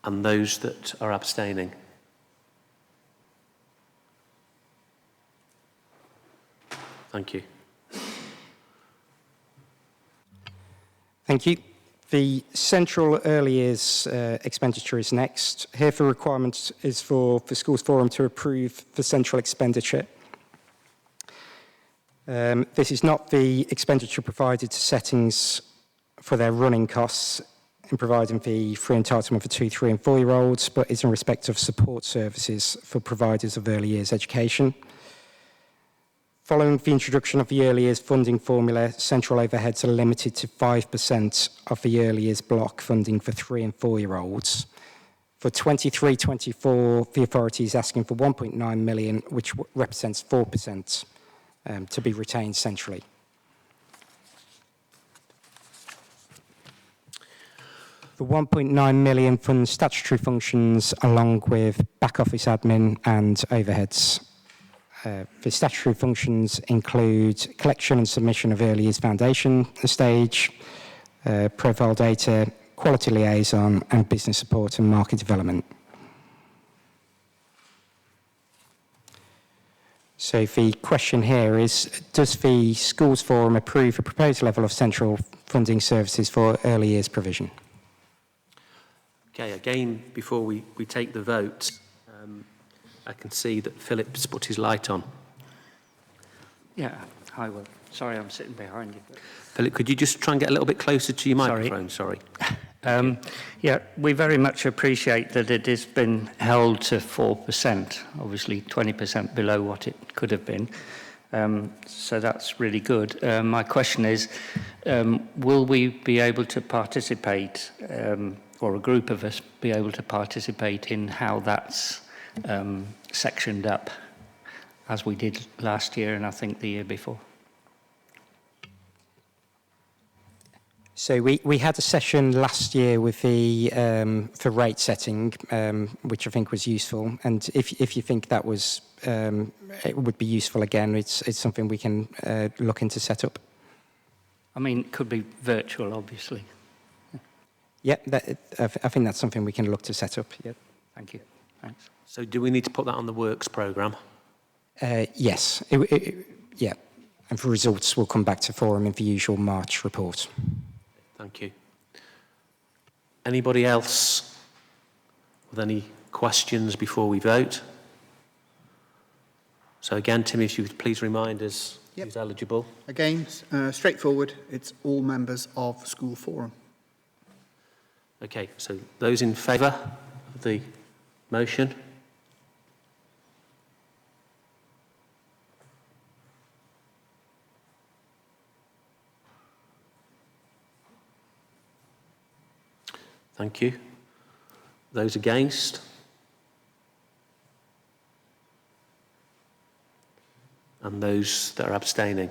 And those that are abstaining? Thank you. Thank you. The central early years expenditure is next. Here the requirement is for Schools Forum to approve the central expenditure. This is not the expenditure provided to settings for their running costs in providing the free entitlement for 2, 3 and 4-year-olds, but is in respect of support services for providers of early years education. Following the introduction of the early years funding formula, central overheads are limited to 5% of the early years block funding for 3 and 4-year-olds. For 23-24, the authority is asking for 1.9 million, which represents 4%, to be retained centrally. The 1.9 million funds statutory functions along with back office admin and overheads. The statutory functions include collection and submission of early years foundation stage, profile data, quality liaison, and business support and market development. So the question here is, does the Schools Forum approve a proposed level of central funding services for early years provision? Okay, again, before we take the vote, I can see that Philip's put his light on. Yeah, hi, Will. Sorry, I'm sitting behind you. Philip, could you just try and get a little bit closer to your microphone? Sorry. Yeah, we very much appreciate that it has been held to 4%, obviously 20% below what it could have been. So that's really good. My question is, will we be able to participate, or a group of us be able to participate in how that's sectioned up, as we did last year and I think the year before? So we had a session last year with the for rate setting, which I think was useful. And if you think that was it would be useful again, it's something we can look into set up. I mean, it could be virtual, obviously. Yeah, I think that's something we can look to set up. Yeah. Thank you. Thanks. So do we need to put that on the works programme? Yes. Yeah. And for results, we'll come back to forum in the usual March report. Thank you. Anybody else with any questions before we vote? So again, Tim, if you could please remind us who's eligible. Again, straightforward, it's all members of school forum. Okay, so those in favour of the motion? Thank you. Those against? And those that are abstaining?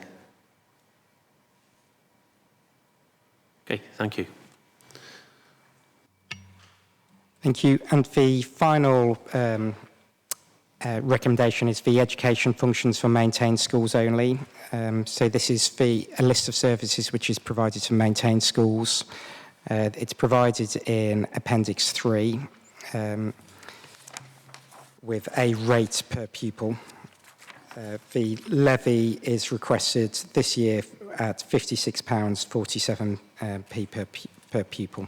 Okay, thank you. Thank you. And the final recommendation is the education functions for maintained schools only. So this is a list of services which is provided to maintained schools. It's provided in Appendix 3 with a rate per pupil. The levy is requested this year at £56.47 per pupil.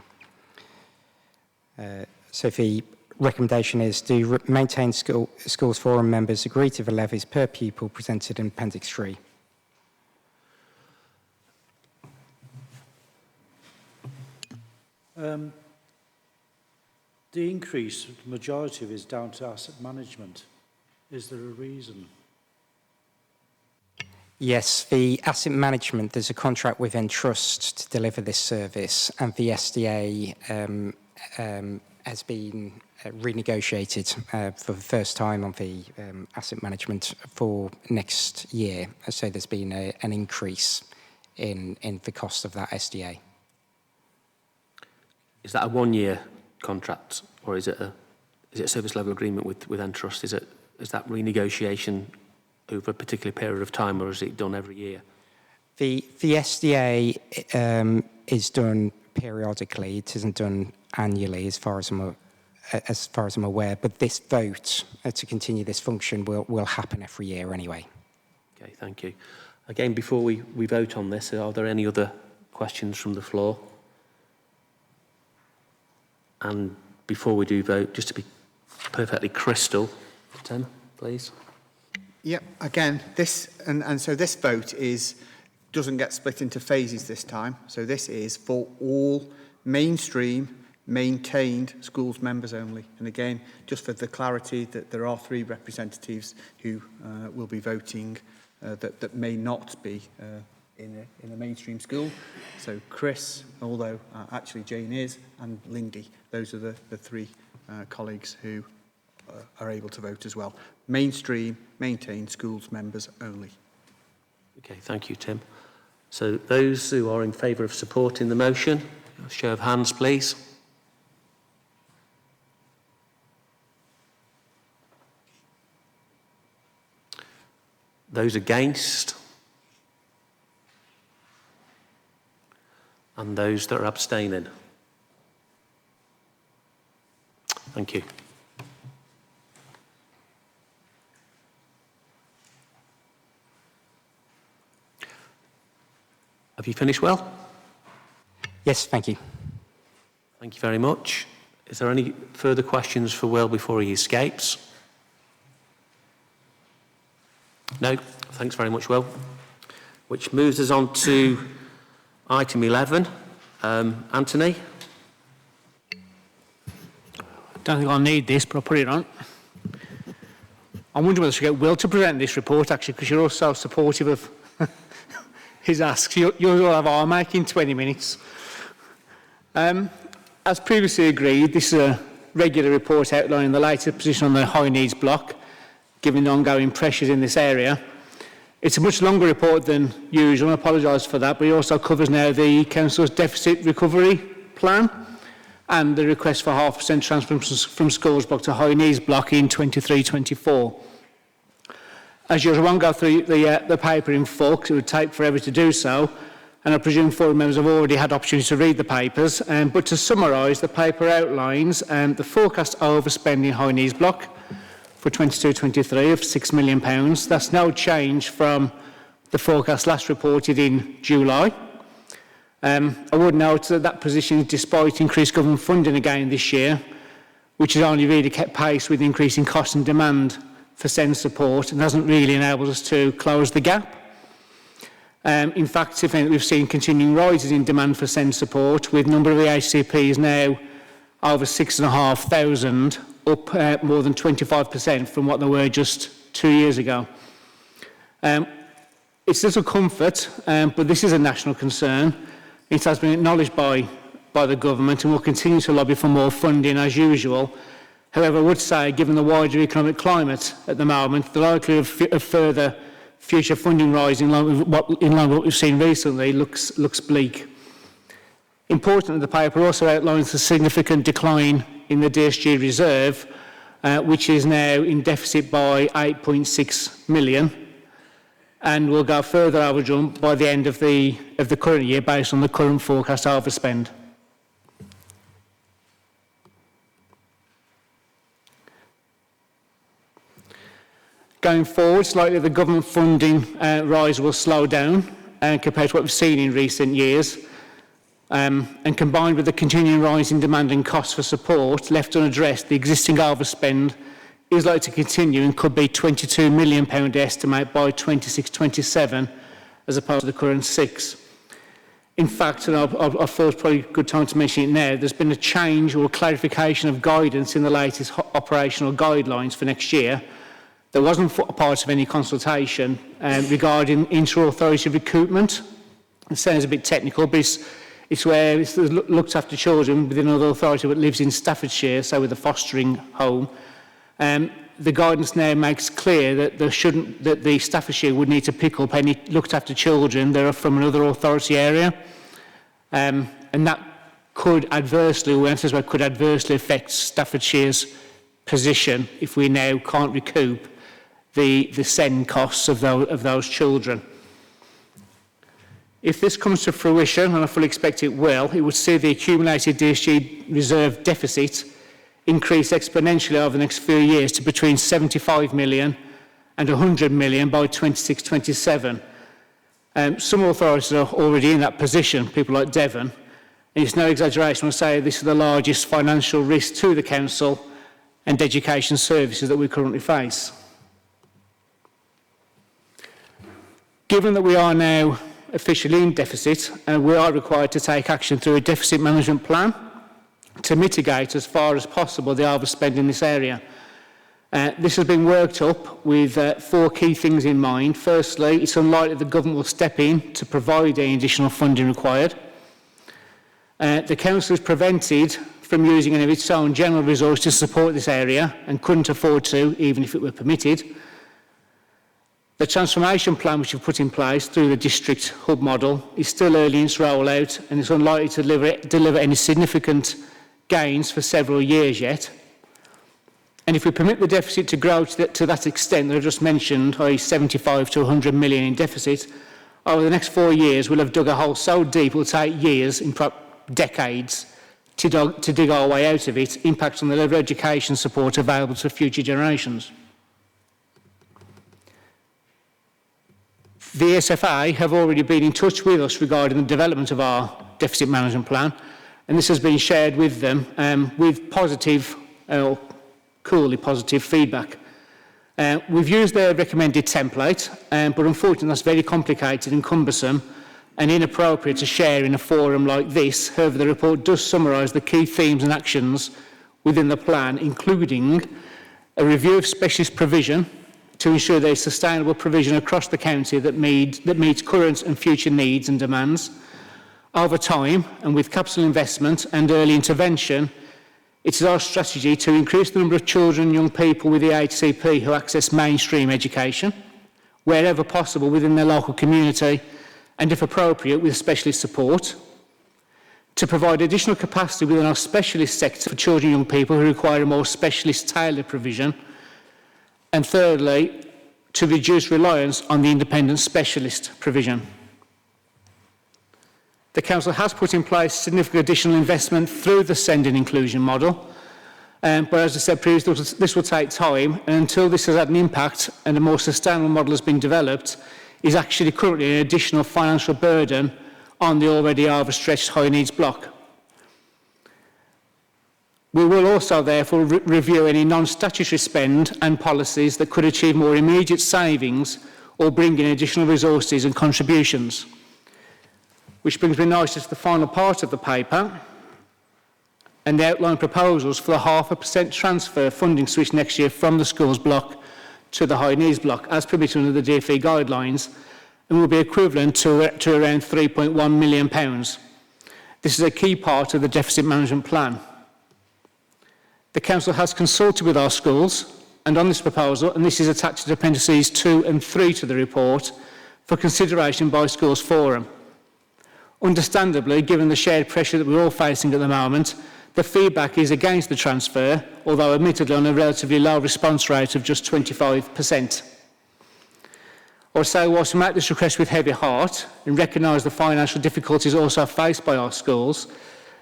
So the recommendation is do maintain schools forum members agree to the levies per pupil presented in Appendix 3. The increase, the majority of it is down to asset management. Is there a reason? Yes, the asset management, there's a contract with Entrust to deliver this service, and the SDA has been renegotiated for the first time on the asset management for next year. So there's been an increase in the cost of that SDA. Is that a one-year contract, or is it a service level agreement with Entrust? Is that renegotiation over a particular period of time, or is it done every year? The SDA is done periodically. It isn't done annually, as far as I'm aware. But this vote to continue this function will happen every year anyway. Okay, thank you. Again, before we vote on this, are there any other questions from the floor? And before we do vote, just to be perfectly crystal, Tim, please. Yeah, again, so this vote doesn't get split into phases this time. So this is for all mainstream maintained schools members only. And again, just for the clarity that there are 3 representatives who will be voting that may not be in a mainstream school. So Chris, although actually Jane is, and Lindy. Those are the 3 colleagues who are able to vote as well. Mainstream, maintained schools members only. Okay, thank you, Tim. So those who are in favour of supporting the motion, a show of hands, please. Those against? And those that are abstaining? Thank you. Have you finished well? Yes, thank you. Thank you very much. Is there any further questions for Will before he escapes? No? Thanks very much, Will. which moves us on to item 11. Anthony? Don't think I'll need this, but I'll put it on. I'm wondering whether I should get Will to present this report, actually, because you're all so supportive of his asks. You'll all have our make in 20 minutes. As previously agreed, this is a regular report outlining the latest position on the high needs block, given the ongoing pressures in this area. It's a much longer report than usual, and I apologise for that, but it also covers now the Council's deficit recovery plan and the request for 0.5% transfer from schools block to high needs block in 23-24. As usual, I won't go through the paper in full because it would take forever to do so, and I presume forum members have already had opportunity to read the papers. But to summarise, the paper outlines the forecast overspending high needs block for 22-23 of £6 million. That's no change from the forecast last reported in July. I would note that that position is despite increased government funding again this year, which has only really kept pace with increasing cost and demand for SEND support and hasn't really enabled us to close the gap. In fact, if anything, we've seen continuing rises in demand for SEND support, with the number of EHCPs now over 6,500, up more than 25% from what they were just 2 years ago. It's little comfort, but this is a national concern. It has been acknowledged by the government and will continue to lobby for more funding as usual. However, I would say, given the wider economic climate at the moment, the likelihood of further future funding rise in line with what we've seen recently looks bleak. Importantly, the paper also outlines the significant decline in the DSG reserve, which is now in deficit by 8.6 million. And will go further overdone by the end of the current year based on the current forecast overspend. Going forward, it's likely the government funding rise will slow down compared to what we've seen in recent years. And combined with the continuing rise in demand and costs for support left unaddressed, the existing overspend is likely to continue and could be £22 million estimate by 26-27 as opposed to the current 6. In fact, and I feel it's probably a good time to mention it now, there's been a change or clarification of guidance in the latest operational guidelines for next year. There wasn't a part of any consultation regarding inter-authority recoupment. It sounds a bit technical, but it's where it's looked after children within another authority that lives in Staffordshire, so with a fostering home. The guidance now makes clear that the Staffordshire would need to pick up any looked after children that are from another authority area, and that could adversely affect Staffordshire's position if we now can't recoup the SEND costs of those children. If this comes to fruition, and I fully expect it will, it would see the accumulated DSG reserve deficit increase exponentially over the next few years to between 75 million and 100 million by 26-27. Some authorities are already in that position, people like Devon, and it's no exaggeration when I say this is the largest financial risk to the council and education services that we currently face. Given that we are now officially in deficit, and we are required to take action through a deficit management plan to mitigate as far as possible the overspend in this area. This has been worked up with 4 key things in mind. Firstly, it's unlikely the government will step in to provide any additional funding required. The council is prevented from using any of its own general resources to support this area and couldn't afford to, even if it were permitted. The transformation plan which we've put in place through the district hub model is still early in its rollout and is unlikely to deliver any significant gains for several years yet. And if we permit the deficit to grow to that extent that I just mentioned, i.e. 75 to 100 million in deficit, over the next 4 years we'll have dug a hole so deep it will take years, in fact decades, to dig our way out of it, impacts on the level of education support available to future generations. The SFA have already been in touch with us regarding the development of our deficit management plan, and this has been shared with them with positive, coolly positive feedback. We've used their recommended template, but unfortunately that's very complicated and cumbersome and inappropriate to share in a forum like this. However, the report does summarise the key themes and actions within the plan, including a review of specialist provision to ensure there is sustainable provision across the county that meets current and future needs and demands. Over time, and with capital investment and early intervention, it is our strategy to increase the number of children and young people with the HCP who access mainstream education, wherever possible within their local community, and if appropriate, with specialist support. To provide additional capacity within our specialist sector for children and young people who require a more specialist tailored provision. And thirdly, to reduce reliance on the independent specialist provision. The Council has put in place significant additional investment through the Send and Inclusion model, but as I said previously, this will take time, and until this has had an impact and a more sustainable model has been developed, is actually currently an additional financial burden on the already overstretched high needs block. We will also therefore review any non-statutory spend and policies that could achieve more immediate savings or bring in additional resources and contributions. Which brings me nicely to the final part of the paper and the outline proposals for the 0.5% transfer funding switch next year from the schools block to the high needs block as permitted under the DfE guidelines, and will be equivalent to around £3.1 million. This is a key part of the deficit management plan. The Council has consulted with our schools and on this proposal, and this is attached to Appendices 2 and 3 to the report, for consideration by Schools Forum. Understandably, given the shared pressure that we're all facing at the moment, the feedback is against the transfer, although admittedly on a relatively low response rate of just 25%. Also, whilst we make this request with heavy heart and recognise the financial difficulties also faced by our schools,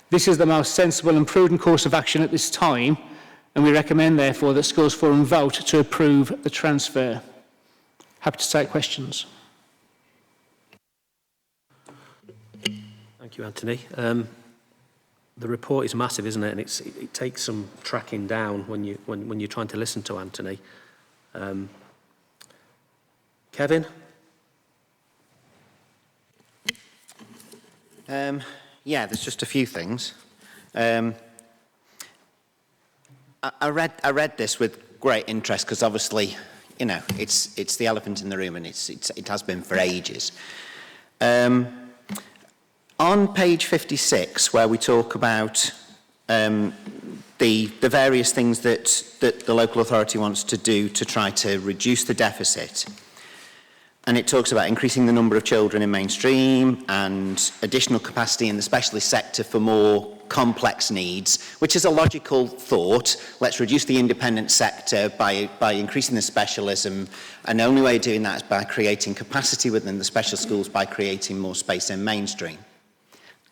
this is the most sensible and prudent course of action at this time, and we recommend therefore that Schools Forum vote to approve the transfer. Happy to take questions. Thank you, Anthony. The report is massive, isn't it? And it takes some tracking down when you're trying to listen to Anthony. Kevin? Yeah, there's just a few things. I read this with great interest because obviously, you know, it's the elephant in the room, and it has been for ages. On page 56, where we talk about the various things that the local authority wants to do to try to reduce the deficit, and it talks about increasing the number of children in mainstream and additional capacity in the specialist sector for more complex needs, which is a logical thought. Let's reduce the independent sector by increasing the specialism, and the only way of doing that is by creating capacity within the special schools by creating more space in mainstream.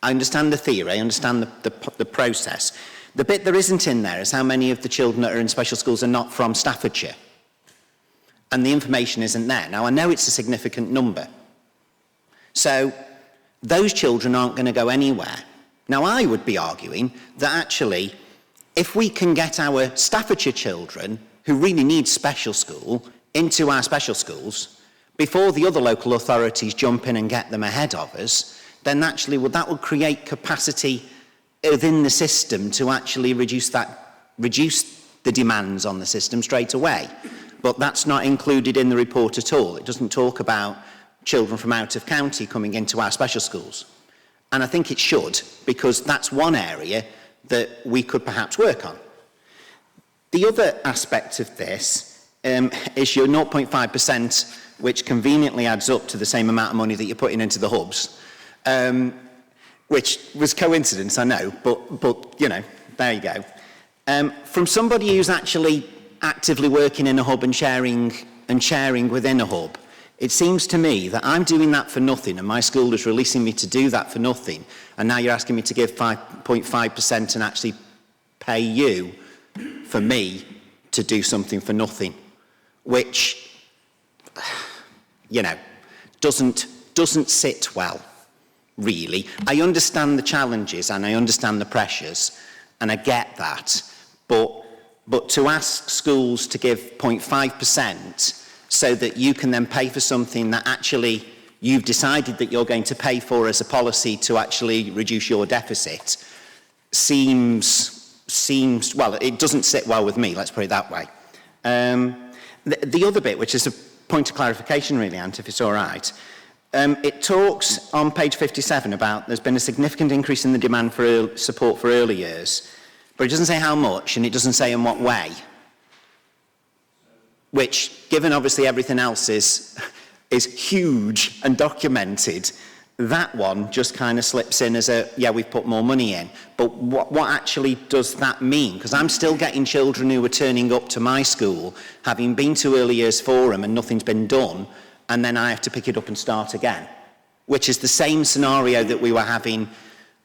I understand the theory, I understand the process. The bit there isn't in there is how many of the children that are in special schools are not from Staffordshire. And the information isn't there. Now, I know it's a significant number. So, those children aren't going to go anywhere. Now, I would be arguing that actually, if we can get our Staffordshire children, who really need special school, into our special schools, before the other local authorities jump in and get them ahead of us, then actually that would create capacity within the system to actually reduce the demands on the system straight away. But that's not included in the report at all. It doesn't talk about children from out of county coming into our special schools. And I think it should, because that's one area that we could perhaps work on. The other aspect of this is your 0.5%, which conveniently adds up to the same amount of money that you're putting into the hubs. Which was coincidence, I know, but you know, there you go. From somebody who's actually actively working in a hub and sharing within a hub, it seems to me that I'm doing that for nothing, and my school is releasing me to do that for nothing, and now you're asking me to give 5.5% and actually pay you for me to do something for nothing, which, you know, doesn't sit well. Really. I understand the challenges and I understand the pressures, and I get that, but But to ask schools to give 0.5% so that you can then pay for something that actually you've decided that you're going to pay for as a policy to actually reduce your deficit seems, well, it doesn't sit well with me, let's put it that way. The other bit, which is a point of clarification really, Ant, if it's all right, it talks on page 57 about there's been a significant increase in the demand for support for early years, but it doesn't say how much and it doesn't say in what way, which, given obviously everything else is huge and documented, that one just kind of slips in as a, yeah, we've put more money in. But what actually does that mean? Because I'm still getting children who are turning up to my school, having been to Early Years Forum and nothing's been done, and then I have to pick it up and start again, which is the same scenario that we were having,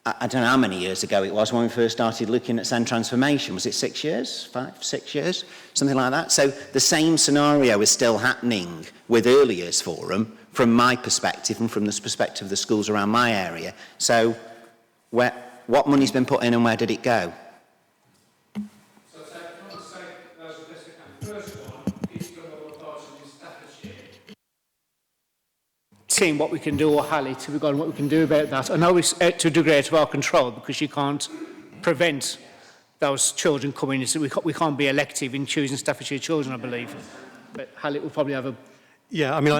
I don't know how many years ago it was when we first started looking at SEND transformation. Was it 6 years? 5, 6 years? Something like that. So the same scenario is still happening with Early Years Forum from my perspective and from the perspective of the schools around my area. So what money's been put in and where did it go? Seeing what we can do, or Hallie, to regard what we can do about that. I know it's to a degree out of our control because you can't prevent those children coming in. So we can't be elective in choosing Staffordshire children, I believe. But Hallie will probably have a... Yeah, I mean,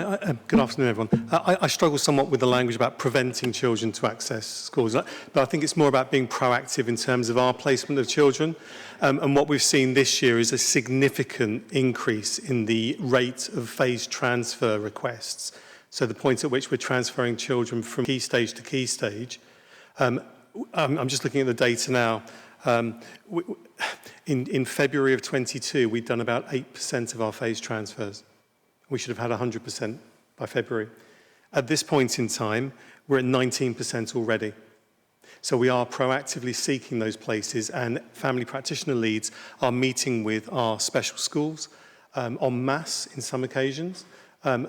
good afternoon, everyone. I struggle somewhat with the language about preventing children to access schools, but I think it's more about being proactive in terms of our placement of children. And what we've seen this year is a significant increase in the rate of phased transfer requests. So the point at which we're transferring children from key stage to key stage. I'm just looking at the data now. In February of 22, we'd done about 8% of our phased transfers. We should have had 100% by February. At this point in time, we're at 19% already. So we are proactively seeking those places, and family practitioner leads are meeting with our special schools en masse in some occasions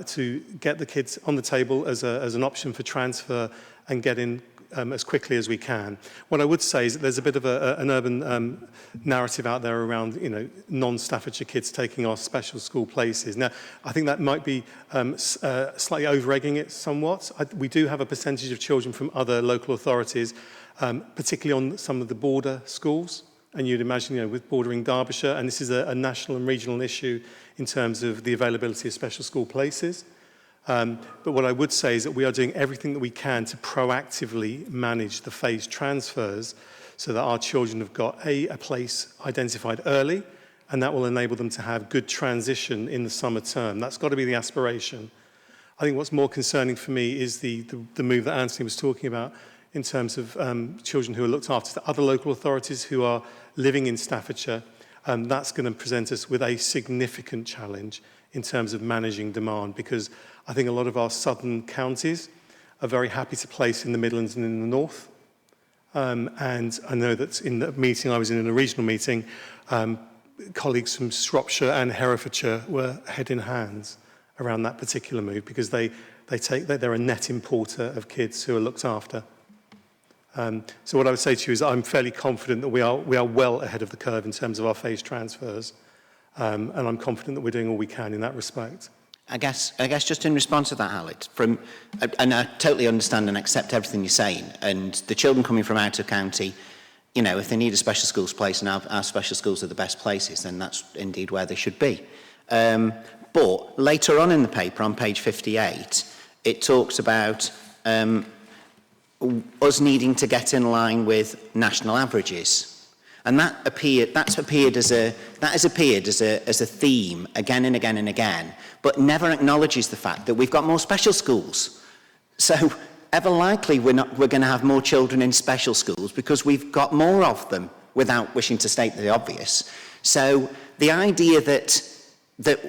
to get the kids on the table as an option for transfer and get in as quickly as we can. What I would say is that there's a bit of an urban narrative out there around, non-Staffordshire kids taking our special school places. Now, I think that might be slightly over-egging it somewhat. We do have a percentage of children from other local authorities, particularly on some of the border schools. And you'd imagine, with bordering Derbyshire, and this is a national and regional issue in terms of the availability of special school places. But what I would say is that we are doing everything that we can to proactively manage the phased transfers so that our children have got a place identified early, and that will enable them to have good transition in the summer term. That's got to be the aspiration. I think what's more concerning for me is the move that Anthony was talking about in terms of children who are looked after to other local authorities who are living in Staffordshire. That's going to present us with a significant challenge in terms of managing demand, because I think a lot of our southern counties are very happy to place in the Midlands and in the north. And I know that in the meeting I was in a regional meeting, colleagues from Shropshire and Herefordshire were head in hands around that particular move, because they're a net importer of kids who are looked after. So what I would say to you is I'm fairly confident that we are well ahead of the curve in terms of our phased transfers, and I'm confident that we're doing all we can in that respect. I guess just in response to that, Alex, and I totally understand and accept everything you're saying, and the children coming from out of county, if they need a special schools place and our special schools are the best places, then that's indeed where they should be. But later on in the paper, on page 58, it talks about us needing to get in line with national averages. And that has appeared as a theme again and again and again, but never acknowledges the fact that we've got more special schools. So ever likely we're going to have more children in special schools because we've got more of them, without wishing to state the obvious. So the idea that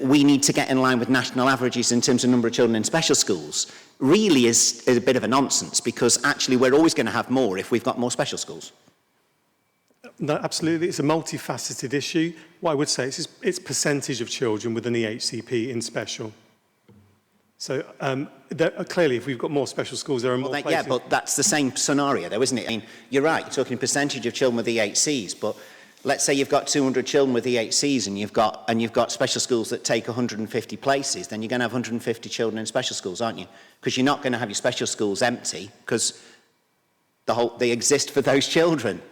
we need to get in line with national averages in terms of number of children in special schools really is a bit of a nonsense, because actually we're always going to have more if we've got more special schools. No, absolutely. It's a multifaceted issue. What I would say is it's percentage of children with an EHCP in special. So clearly, if we've got more special schools, there are more places. Yeah, but that's the same scenario, though, isn't it? I mean, you're right. You're talking percentage of children with EHCs, but let's say you've got 200 children with EHCs and you've got special schools that take 150 places, then you're going to have 150 children in special schools, aren't you? Because you're not going to have your special schools empty because they exist for those children.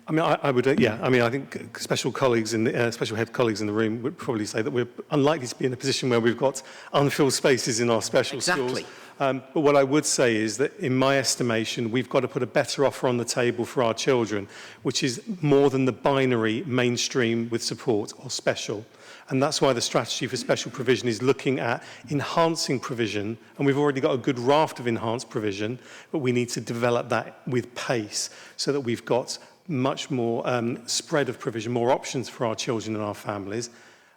I mean, I would, I mean, I think special colleagues in the, special head colleagues in the room would probably say that we're unlikely to be in a position where we've got unfilled spaces in our special schools. But what I would say is that, in my estimation, we've got to put a better offer on the table for our children, which is more than the binary mainstream with support or special. And that's why the strategy for special provision is looking at enhancing provision. And we've already got a good raft of enhanced provision, but we need to develop that with pace so that we've got much more spread of provision, more options for our children and our families,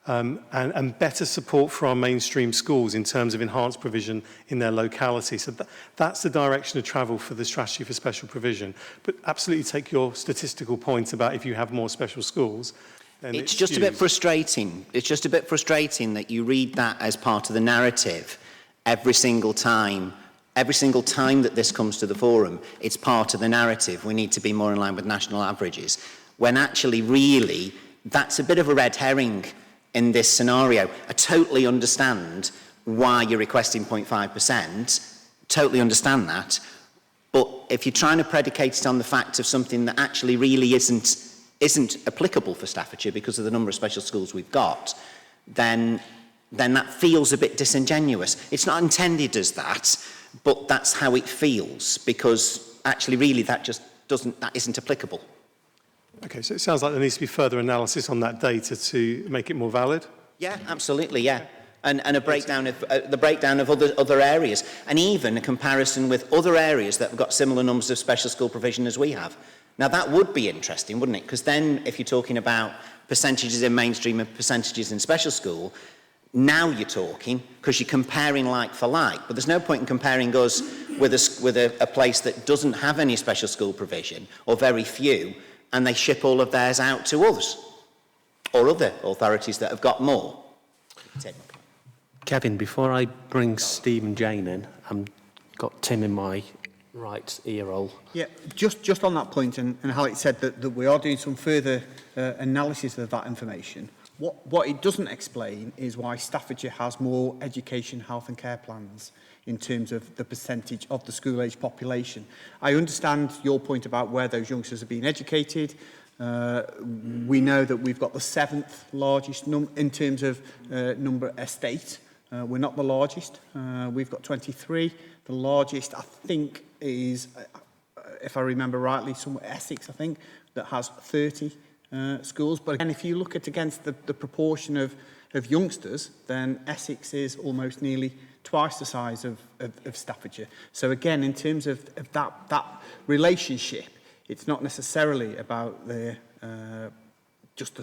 and better support for our mainstream schools in terms of enhanced provision in their locality. So that's the direction of travel for the strategy for special provision. But absolutely take your statistical point about if you have more special schools, then it's just a bit frustrating. It's just a bit frustrating that you read that as part of the narrative every single time. Every single time that this comes to the forum, it's part of the narrative. We need to be more in line with national averages. When actually, really, that's a bit of a red herring in this scenario. I totally understand why you're requesting 0.5%. Totally understand that. But if you're trying to predicate it on the fact of something that actually really isn't applicable for Staffordshire because of the number of special schools we've got, then that feels a bit disingenuous. It's not intended as that. But that's how it feels, because actually, really, that isn't applicable. Okay, so it sounds like there needs to be further analysis on that data to make it more valid. Yeah, absolutely, yeah. And a breakdown of the breakdown of other areas, and even a comparison with other areas that have got similar numbers of special school provision as we have. Now, that would be interesting, wouldn't it? Because then, if you're talking about percentages in mainstream and percentages in special school, now you're talking, because you're comparing like for like. But there's no point in comparing us with a place that doesn't have any special school provision, or very few, and they ship all of theirs out to us, or other authorities that have got more. Kevin, before I bring Steve and Jane in, I've got Tim in my right ear hole. Yeah, just on that point, and Alex said that we are doing some further analysis of that information. What it doesn't explain is why Staffordshire has more education, health and care plans in terms of the percentage of the school-age population. I understand your point about where those youngsters are being educated. We know that we've got the 7th largest in terms of number estate. We're not the largest. We've got 23. The largest, I think, is, if I remember rightly, somewhere Essex, I think, that has 30 schools. But again, if you look at against the proportion of youngsters, then Essex is almost nearly twice the size of Staffordshire. So again, in terms of that relationship, it's not necessarily about just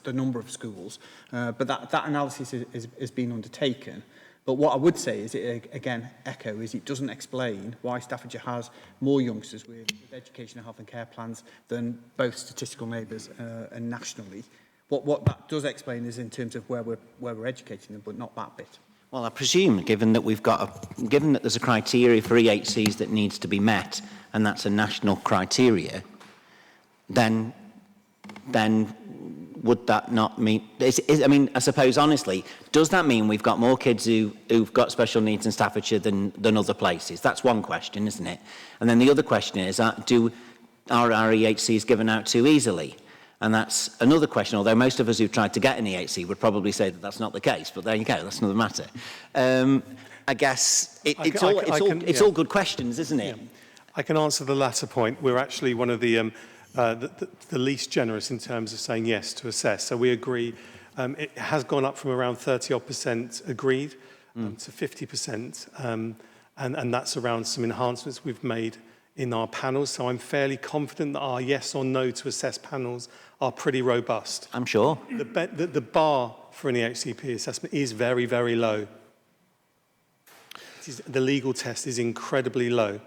the number of schools, but that analysis is being undertaken. But what I would say is, it doesn't explain why Staffordshire has more youngsters with education and health and care plans than both statistical neighbours and nationally. What that does explain is in terms of where we're educating them, but not that bit. Well, I presume, given that there's a criteria for EHCs that needs to be met, and that's a national criteria, then would that not mean... I mean, I suppose, honestly, does that mean we've got more kids who've got special needs in Staffordshire than other places? That's one question, isn't it? And then the other question is, are our EHCs given out too easily? And that's another question, although most of us who've tried to get an EHC would probably say that that's not the case. But there you go, that's another matter. I guess it's all good questions, isn't it? Yeah. I can answer the latter point. We're actually one of the least generous in terms of saying yes to assess. So we agree. It has gone up from around 30% agreed to 50%. And that's around some enhancements we've made in our panels. So I'm fairly confident that our yes or no to assess panels are pretty robust. I'm sure. The bar for an EHCP assessment is very, very low. The legal test is incredibly low.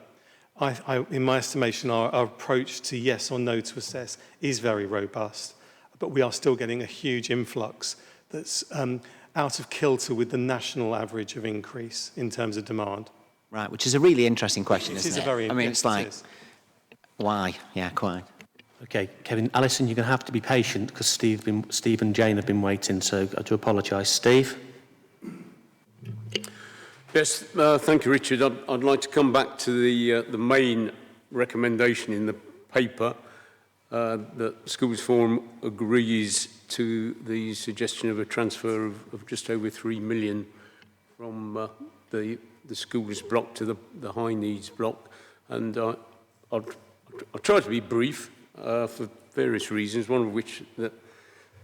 In my estimation, our approach to yes or no to assess is very robust, but we are still getting a huge influx that's out of kilter with the national average of increase in terms of demand. Right, which is a really interesting question, isn't it? It is a very... I mean, it's like, why? Yeah, quite. Okay, Kevin, Alison, you're going to have to be patient because Steve and Jane have been waiting, so I do apologise. Steve? Yes, thank you, Richard. I'd like to come back to the main recommendation in the paper that Schools Forum agrees to the suggestion of a transfer of just over 3 million from the schools block to the high needs block. And I'll try to be brief for various reasons, one of which that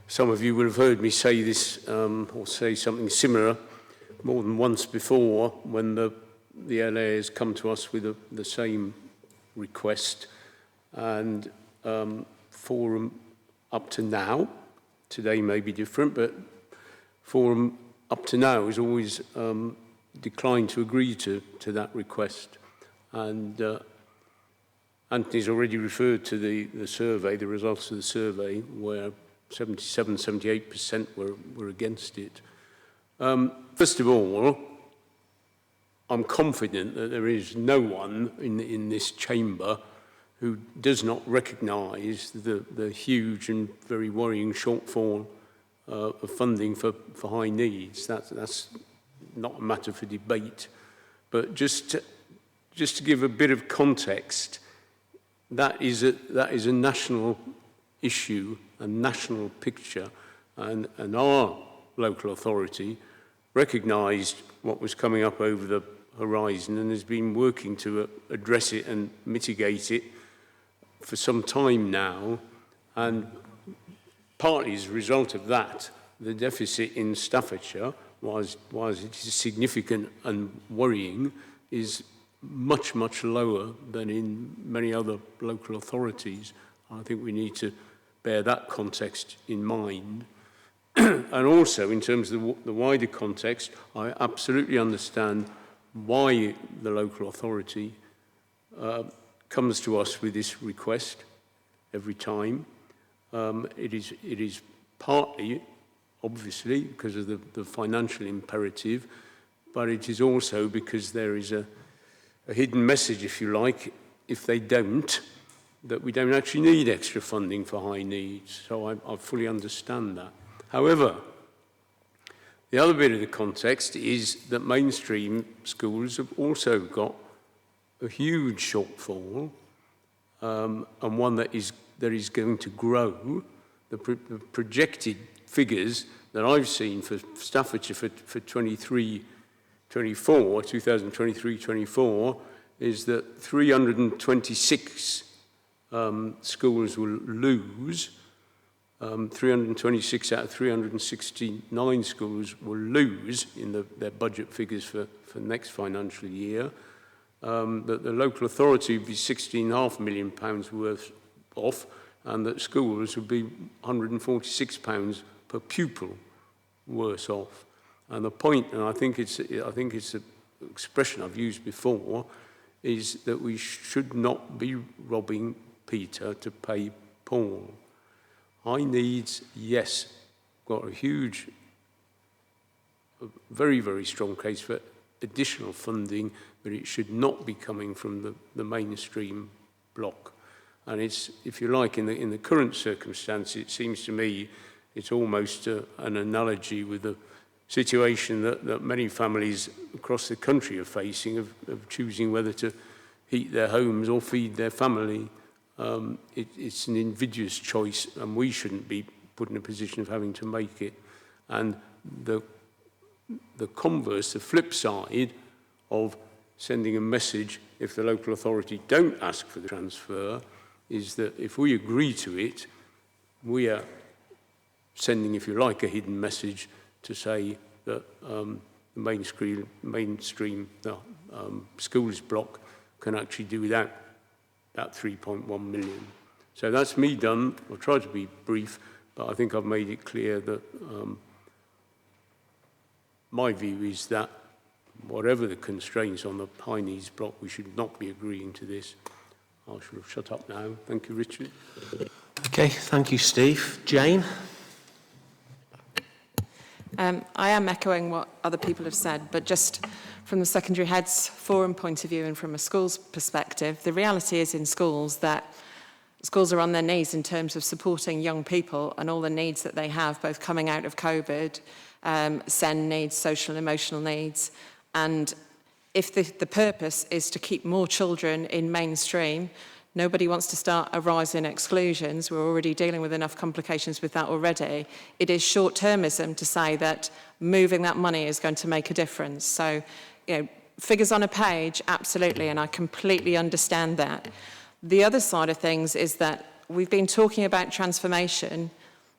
some of you will have heard me say this or say something similar more than once before when the LA has come to us with the same request. And Forum up to now, today may be different, but Forum up to now has always declined to agree to that request. And Anthony's already referred to the survey, the results of the survey, where 77, 78% were against it. First of all, I'm confident that there is no one in this chamber who does not recognise the huge and very worrying shortfall of funding for high needs. That's not a matter for debate. But just to give a bit of context, that is a national issue, a national picture, and our local authority recognised what was coming up over the horizon and has been working to address it and mitigate it for some time now. And partly as a result of that, the deficit in Staffordshire, whilst it is significant and worrying, is much, much lower than in many other local authorities. I think we need to bear that context in mind. And also, in terms of the wider context, I absolutely understand why the local authority comes to us with this request every time. It is partly, obviously, because of the financial imperative, but it is also because there is a hidden message, if you like, if they don't, that we don't actually need extra funding for high needs. So I fully understand that. However, the other bit of the context is that mainstream schools have also got a huge shortfall, and one that is going to grow. The projected figures that I've seen for Staffordshire for 2023-24 is that 326 schools will lose. 326 out of 369 schools will lose in their budget figures for next financial year. That the local authority would be £16.5 million worth off, and that schools would be £146 per pupil worse off. And the point, and I think it's an expression I've used before, is that we should not be robbing Peter to pay Paul. High needs, yes, got a very, very strong case for additional funding, but it should not be coming from the mainstream block. And it's, if you like, in the current circumstance, it seems to me it's almost an analogy with the situation that many families across the country are facing of choosing whether to heat their homes or feed their family. It's an invidious choice, and we shouldn't be put in a position of having to make it. And the converse, the flip side of sending a message if the local authority don't ask for the transfer, is that if we agree to it, we are sending, if you like, a hidden message to say that the mainstream schools block can actually do without that 3.1 million. So that's me done. I'll try to be brief, but I think I've made it clear that my view is that whatever the constraints on the high needs block, we should not be agreeing to this. I should have shut up now. Thank you, Richard. Okay, thank you, Steve. Jane? I am echoing what other people have said, but just from the Secondary Heads Forum point of view and from a school's perspective, the reality is in schools that schools are on their knees in terms of supporting young people and all the needs that they have, both coming out of COVID, SEND needs, social and emotional needs. And if the purpose is to keep more children in mainstream, nobody wants to start a rise in exclusions. We're already dealing with enough complications with that already. It is short-termism to say that moving that money is going to make a difference. So, you know, figures on a page, absolutely, and I completely understand that. The other side of things is that we've been talking about transformation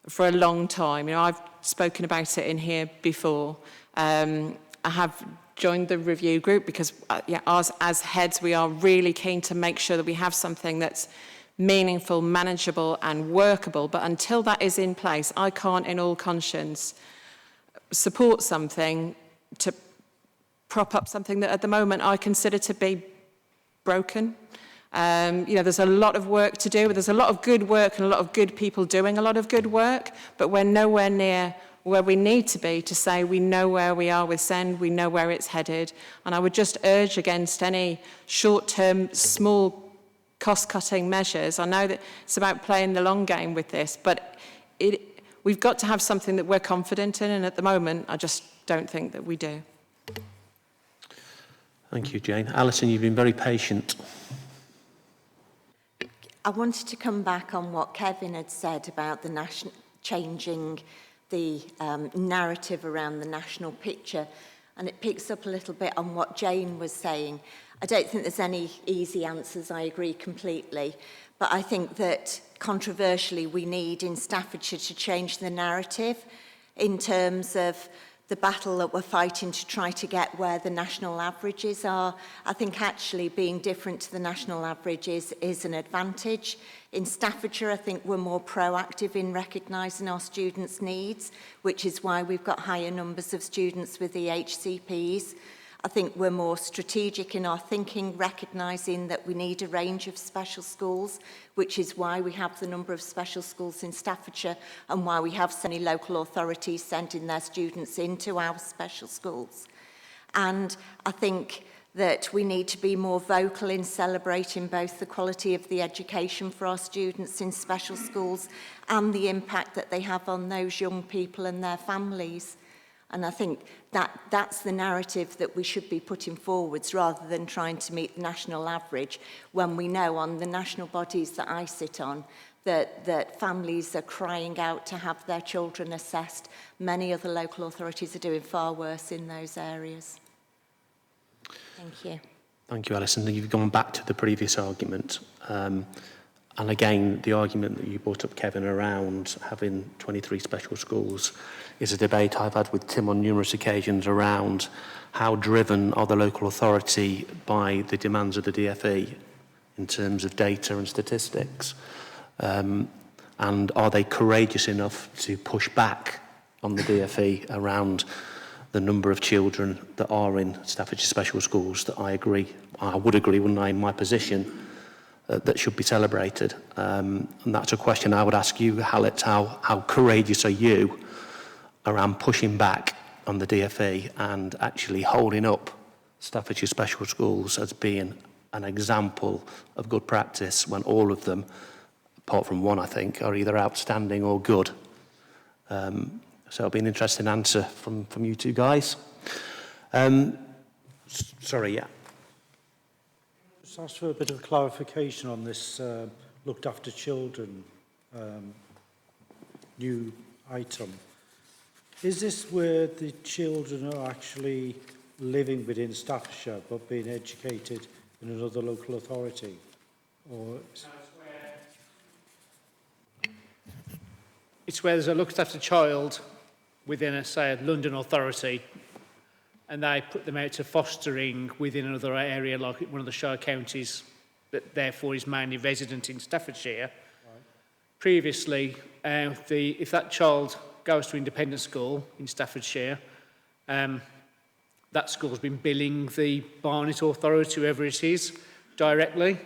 for a long time. You know, I've spoken about it in here before. I have joined the review group because as heads, we are really keen to make sure that we have something that's meaningful, manageable and workable. But until that is in place, I can't in all conscience support something to prop up something that at the moment I consider to be broken. You know, there's a lot of work to do. There's a lot of good work and a lot of good people doing a lot of good work, but we're nowhere near where we need to be to say we know where we are with SEND, we know where it's headed. And I would just urge against any short-term, small cost-cutting measures. I know that it's about playing the long game with this, but we've got to have something that we're confident in, and at the moment, I just don't think that we do. Thank you, Jane. Alison, you've been very patient. I wanted to come back on what Kevin had said about the changing the narrative around the national picture, and it picks up a little bit on what Jane was saying. I don't think there's any easy answers, I agree completely, but I think that controversially we need in Staffordshire to change the narrative in terms of the battle that we're fighting to try to get where the national averages are. I think actually being different to the national averages is an advantage. In Staffordshire, I think we're more proactive in recognising our students' needs, which is why we've got higher numbers of students with the HCPs. I think we're more strategic in our thinking, recognising that we need a range of special schools, which is why we have the number of special schools in Staffordshire and why we have so many local authorities sending their students into our special schools. And I think that we need to be more vocal in celebrating both the quality of the education for our students in special schools and the impact that they have on those young people and their families. And I think that that's the narrative that we should be putting forwards rather than trying to meet the national average when we know on the national bodies that I sit on that families are crying out to have their children assessed. Many other local authorities are doing far worse in those areas. Thank you. Thank you, Alison. You've gone back to the previous argument. And again, the argument that you brought up, Kevin, around having 23 special schools is a debate I've had with Tim on numerous occasions around how driven are the local authority by the demands of the DFE in terms of data and statistics. And are they courageous enough to push back on the DFE around the number of children that are in Staffordshire special schools that I would agree, wouldn't I, in my position, that should be celebrated. And that's a question I would ask you, Hallett, how courageous are you around pushing back on the DFE and actually holding up Staffordshire special schools as being an example of good practice when all of them, apart from one, I think, are either outstanding or good? So it'll be an interesting answer from you two guys. Sorry, yeah. Just ask for a bit of clarification on this looked after children new item. Is this where the children are actually living within Staffordshire but being educated in another local authority? Or it's where there's a looked after child within a, say, a London authority, and they put them out to fostering within another area, like one of the Shire counties, that therefore is mainly resident in Staffordshire. Right. Previously, if that child goes to independent school in Staffordshire, that school's been billing the Barnet authority, whoever it is, directly.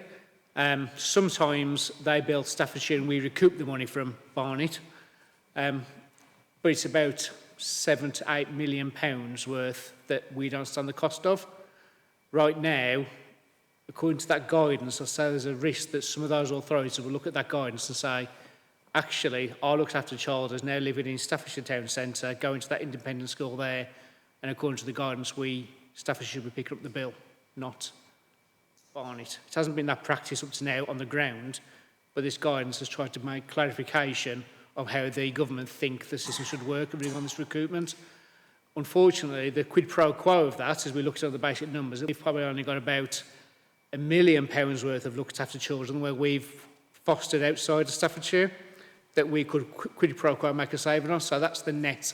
Sometimes they bill Staffordshire and we recoup the money from Barnet. But it's about £7 to £8 million worth that we don't stand the cost of. Right now, according to that guidance, I say there's a risk that some of those authorities will look at that guidance and say, actually, I looked after a child who's now living in Staffordshire Town Centre, going to that independent school there, and according to the guidance, Staffordshire should be picking up the bill, not Barnet. It hasn't been that practice up to now on the ground, but this guidance has tried to make clarification of how the government think the system should work and bring on this recoupment. Unfortunately, the quid pro quo of that, as we looked at the basic numbers, we've probably only got about £1 million worth of looked after children where we've fostered outside of Staffordshire that we could quid pro quo make a saving on. So that's the net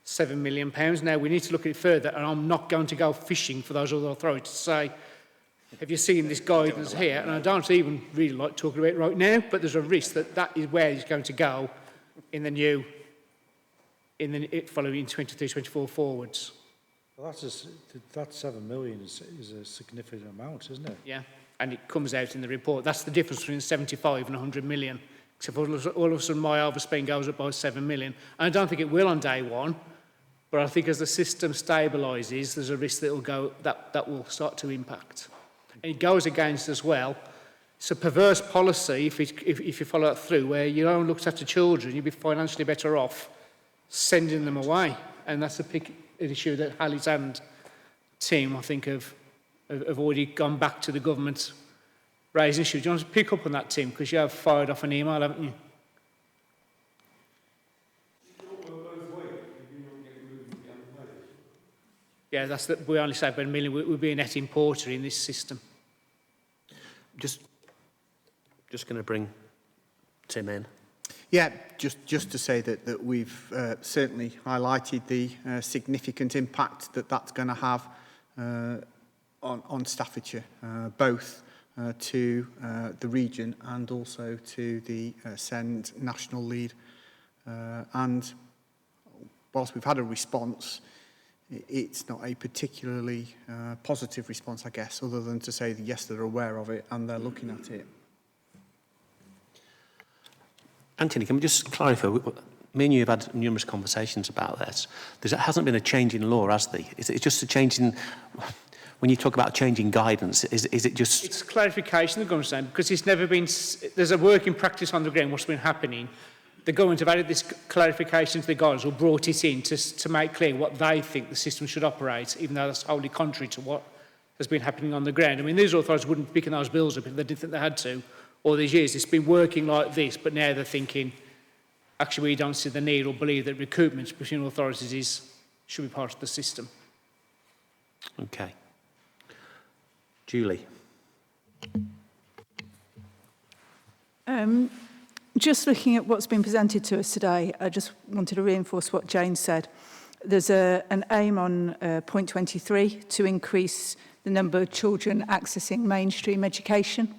£7 million. Now we need to look at it further, and I'm not going to go fishing for those other authorities to say, have you seen this guidance here? And I don't even really like talking about it right now, but there's a risk that that is where it's going to go in the new, following 23-24 forwards. Well, that 7 million is a significant amount, isn't it? Yeah, and it comes out in the report. That's the difference between 75 and 100 million. Except all of a sudden my overspend goes up by 7 million. And I don't think it will on day one, but I think as the system stabilises, there's a risk that that will start to impact. And it goes against as well. It's a perverse policy if you follow that through, where you only looked after children, you'd be financially better off sending them away. And that's an issue that Hallie's and team, I think, have already gone back to the government raising issues. Do you want to pick up on that, Tim? Because you have fired off an email, haven't you? Yeah, we only say about $1 million. We'll be a net importer in this system. Just going to bring Tim in. Yeah, just to say that we've certainly highlighted the significant impact that's going to have on Staffordshire, both to the region and also to the SEND national lead. And whilst we've had a response, it's not a particularly positive response, I guess, other than to say that, yes, they're aware of it and they're looking at it. Anthony, can we just clarify? Me and you have had numerous conversations about this. There hasn't been a change in law, has there? Is it just a change in... When you talk about changing guidance, is it just... It's clarification, the government's saying, because it's never been... There's a working practice on the ground, what's been happening. The government have added this clarification to the guidance, or brought it in to make clear what they think the system should operate, even though that's wholly contrary to what has been happening on the ground. I mean, these authorities wouldn't be picking those bills up if they didn't think they had to. All these years, it's been working like this, but now they're thinking, actually, we don't see the need or believe that recoupment between authorities should be part of the system. Okay. Julie. Just looking at what's been presented to us today, I just wanted to reinforce what Jane said. There's an aim on point 23 to increase the number of children accessing mainstream education.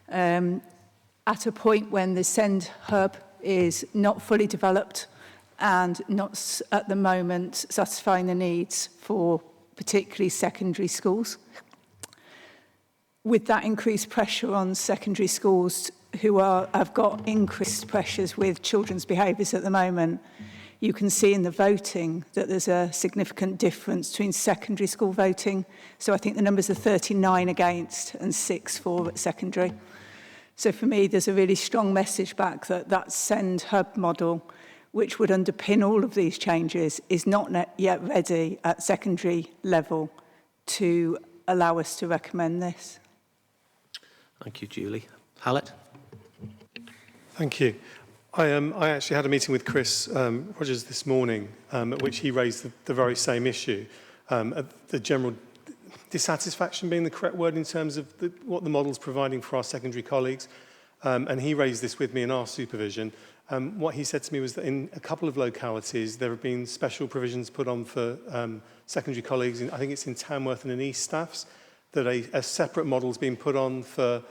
At a point when the SEND hub is not fully developed and not at the moment satisfying the needs for particularly secondary schools. With that increased pressure on secondary schools who have got increased pressures with children's behaviours at the moment, you can see in the voting that there's a significant difference between secondary school voting. So I think the numbers are 39 against and 6 for at secondary. So for me, there's a really strong message back that SEND hub model, which would underpin all of these changes, is not yet ready at secondary level to allow us to recommend this. Thank you, Julie. Hallett? Thank you. I actually had a meeting with Chris Rogers this morning at which he raised the very same issue, the general dissatisfaction being the correct word in terms of what the model's providing for our secondary colleagues. And he raised this with me in our supervision. What he said to me was that in a couple of localities, there have been special provisions put on for secondary colleagues. I think it's in Tamworth and in East Staffs, that a separate model's been put on for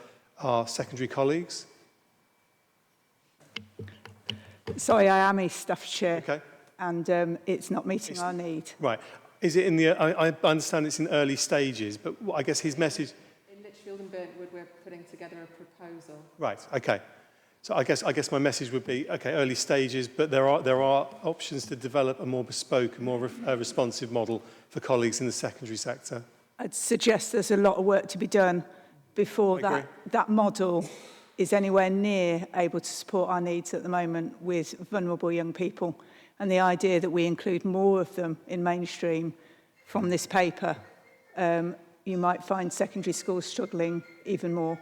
our secondary colleagues. Sorry, I am East Staffordshire, okay. And it's not meeting our need. Right. Is it in the... I understand it's in early stages, but I guess his message... In Lichfield and Burntwood, we're putting together a proposal. Right, okay. So I guess my message would be, okay, early stages, but there are options to develop a more bespoke, a more responsive model for colleagues in the secondary sector. I'd suggest there's a lot of work to be done before that model is anywhere near able to support our needs at the moment with vulnerable young people. And the idea that we include more of them in mainstream from this paper, you might find secondary schools struggling even more.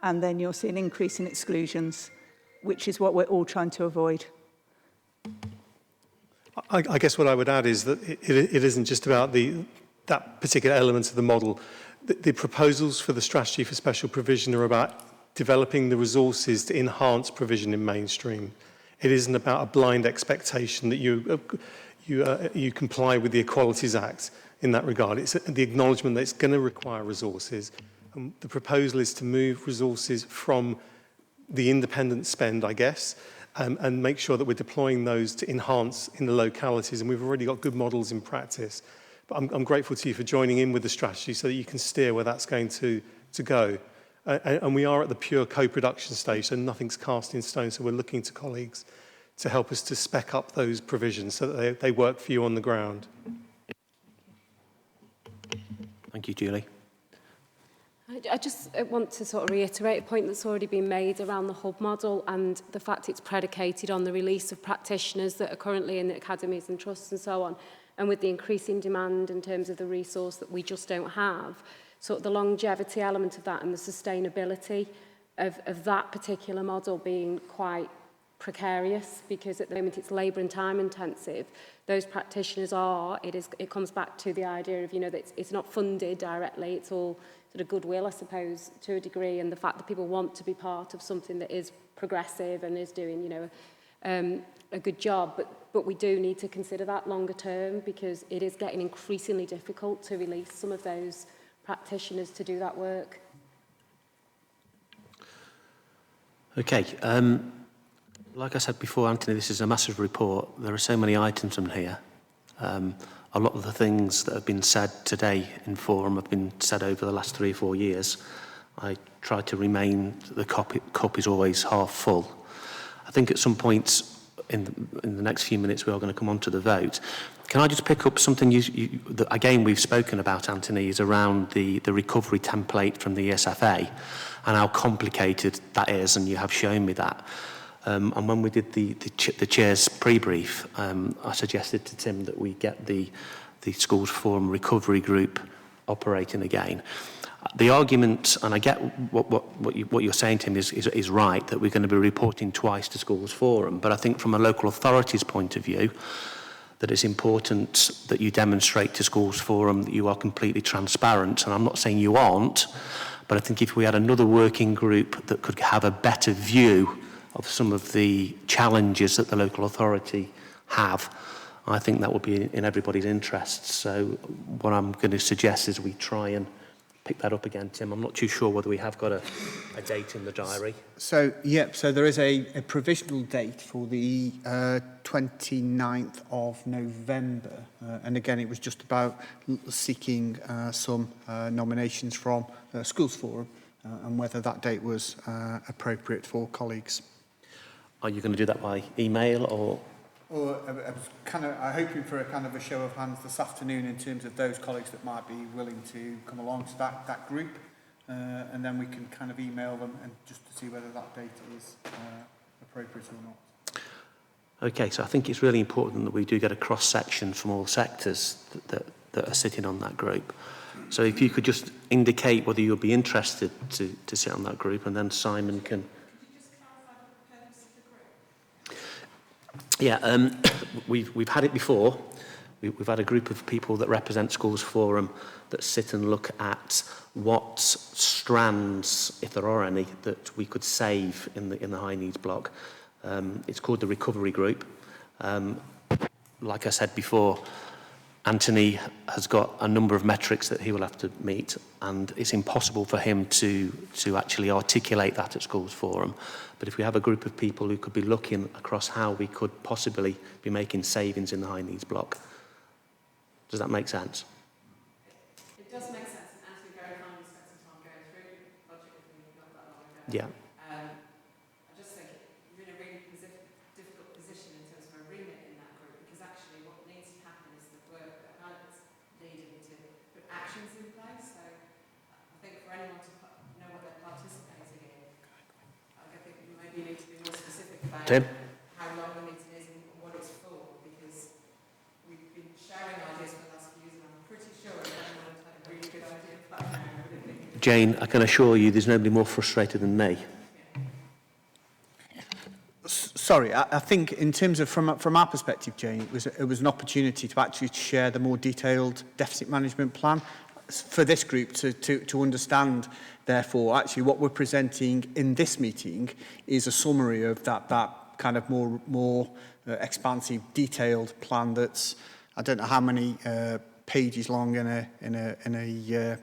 And then you'll see an increase in exclusions, which is what we're all trying to avoid. I guess what I would add is that it isn't just about that particular element of the model. The proposals for the strategy for special provision are about developing the resources to enhance provision in mainstream. It isn't about a blind expectation that you comply with the Equalities Act in that regard. It's the acknowledgement that it's going to require resources. And the proposal is to move resources from the independent spend, I guess, and make sure that we're deploying those to enhance in the localities. And we've already got good models in practice. But I'm grateful to you for joining in with the strategy so that you can steer where that's going to go. And we are at the pure co-production stage, so nothing's cast in stone. So we're looking to colleagues to help us to spec up those provisions so that they work for you on the ground. Thank you, Julie. I just want to sort of reiterate a point that's already been made around the hub model and the fact it's predicated on the release of practitioners that are currently in the academies and trusts and so on. And with the increasing demand in terms of the resource that we just don't have, sort of the longevity element of that and the sustainability of that particular model being quite precarious, because at the moment it's labour and time intensive. Those practitioners it comes back to the idea of, that it's not funded directly, it's all sort of goodwill, I suppose, to a degree, and the fact that people want to be part of something that is progressive and is doing, a good job. But we do need to consider that longer term, because it is getting increasingly difficult to release some of those practitioners to do that work. Okay. Like I said before, Anthony, this is a massive report. There are so many items in here. A lot of the things that have been said today in forum have been said over the last 3 or 4 years. I try to remain, the cup is always half full. I think at some point in the next few minutes we are going to come on to the vote. Can I just pick up something that again we've spoken about, Anthony, is around the recovery template from the ESFA and how complicated that is, and you have shown me that. And when we did the chair's pre-brief, I suggested to Tim that we get the Schools Forum Recovery Group operating again. The argument, and I get what you're saying, Tim, is right, that we're going to be reporting twice to Schools Forum. But I think from a local authority's point of view, that it's important that you demonstrate to Schools Forum that you are completely transparent. And I'm not saying you aren't, but I think if we had another working group that could have a better view of some of the challenges that the local authority have, I think that would be in everybody's interests. So what I'm going to suggest is we try and pick that up again, Tim. I'm not too sure whether we have got a date in the diary. So, yep, so there is a provisional date for the 29th of November. And again, it was just about seeking some nominations from Schools Forum and whether that date was appropriate for colleagues. Are you going to do that by email or? Or I was hoping for a kind of a show of hands this afternoon in terms of those colleagues that might be willing to come along to that group, and then we can kind of email them and just to see whether that date is appropriate or not. Okay, so I think it's really important that we do get a cross-section from all sectors that are sitting on that group. So if you could just indicate whether you'll be interested to sit on that group, and then Simon can. Yeah, we've had it before. We've had a group of people that represent Schools Forum that sit and look at what strands, if there are any, that we could save in the high needs block. It's called the Recovery Group. Like I said before, Anthony has got a number of metrics that he will have to meet, and it's impossible for him to actually articulate that at Schools Forum. But if we have a group of people who could be looking across how we could possibly be making savings in the high needs block, does that make sense? It does make sense, and as we very kindly spent some time going through the budget with me not that long ago. Yeah. I just think you're in a really difficult position in terms of a remit in that group, because actually what needs to happen is the work that Hannah's leading to put actions in place. So I think for anyone to know Tim? how long the meeting is and what it's for, because we've been sharing ideas for the last few years, and I'm pretty sure everyone had a really good idea of that. Jane, I can assure you there's nobody more frustrated than me. Sorry, I think in terms of from our perspective, Jane, it was an opportunity to actually share the more detailed deficit management plan for this group to understand. Therefore, actually, what we're presenting in this meeting is a summary of that kind of more expansive, detailed plan. That's, I don't know how many pages long in a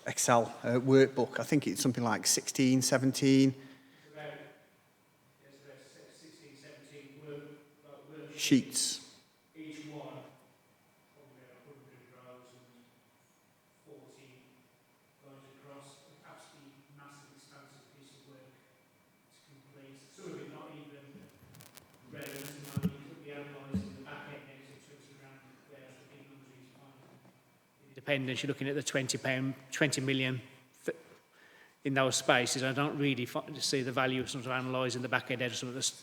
Excel workbook. I think it's something like 16, 17. Sheets. Each one probably 100 rows and 40 lines across. An absolutely massive, expansive piece of work to complete. Some of it not even relevant to money. It could be analysed in the back end next to 20 grand, whereas the big numbers each time. Independence, you're looking at the £20 million in those spaces. I don't really see the value of sort of analysing the back end of some of this.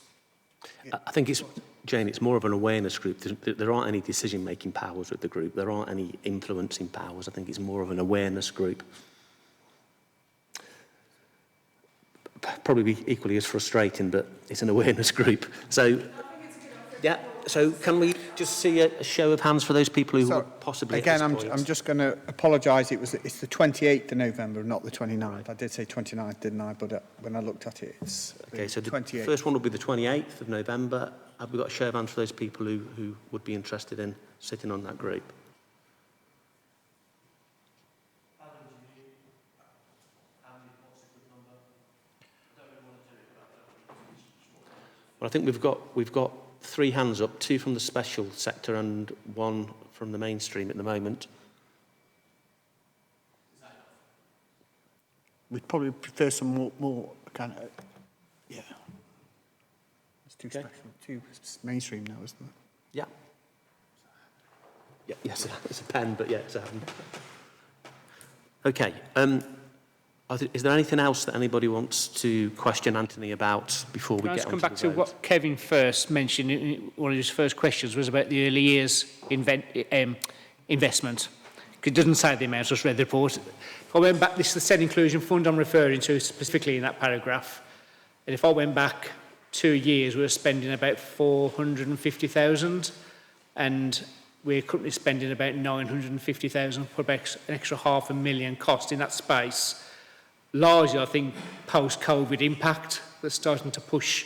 I think it's, Jane, it's more of an awareness group. There aren't any decision-making powers with the group. There aren't any influencing powers. I think it's more of an awareness group. Probably be equally as frustrating, but it's an awareness group. So, yeah. So can we just see a show of hands for those people who were possibly again, at this point? I'm just going to apologise. It's the 28th of November, not the 29th. I did say 29th, didn't I? But when I looked at it, it's okay. So the 28th. first one will be the 28th of November. Have we got a show of hands for those people who would be interested in sitting on that group? Well, I think we've got 3 hands up, 2 from the special sector and 1 from the mainstream at the moment. We'd probably prefer some more kind of, yeah. It's too special, too mainstream now, isn't it? Yeah. Yeah. Yes, it's a pen, but yeah, it's a hand. Okay. Is there anything else that anybody wants to question Anthony about before we get on to the vote? Come back to what Kevin first mentioned in one of his first questions was about the early years investment. It doesn't say the amount, I just read the report. If I went back, this is the Said Inclusion Fund I'm referring to specifically in that paragraph. And if I went back 2 years, we were spending about 450,000 and we're currently spending about 950,000 for an extra £500,000 cost in that space. Largely, I think, post-COVID impact that's starting to push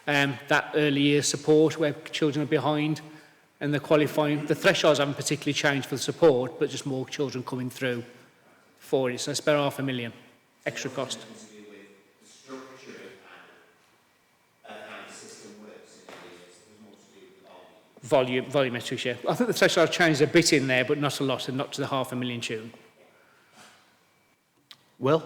that early year support where children are behind and the qualifying. The thresholds haven't particularly changed for the support, but just more children coming through for it. So it's about £500,000 extra cost. Volumetric, yeah. I think the threshold changed a bit in there, but not a lot, and not to the £500,000 tune. Will?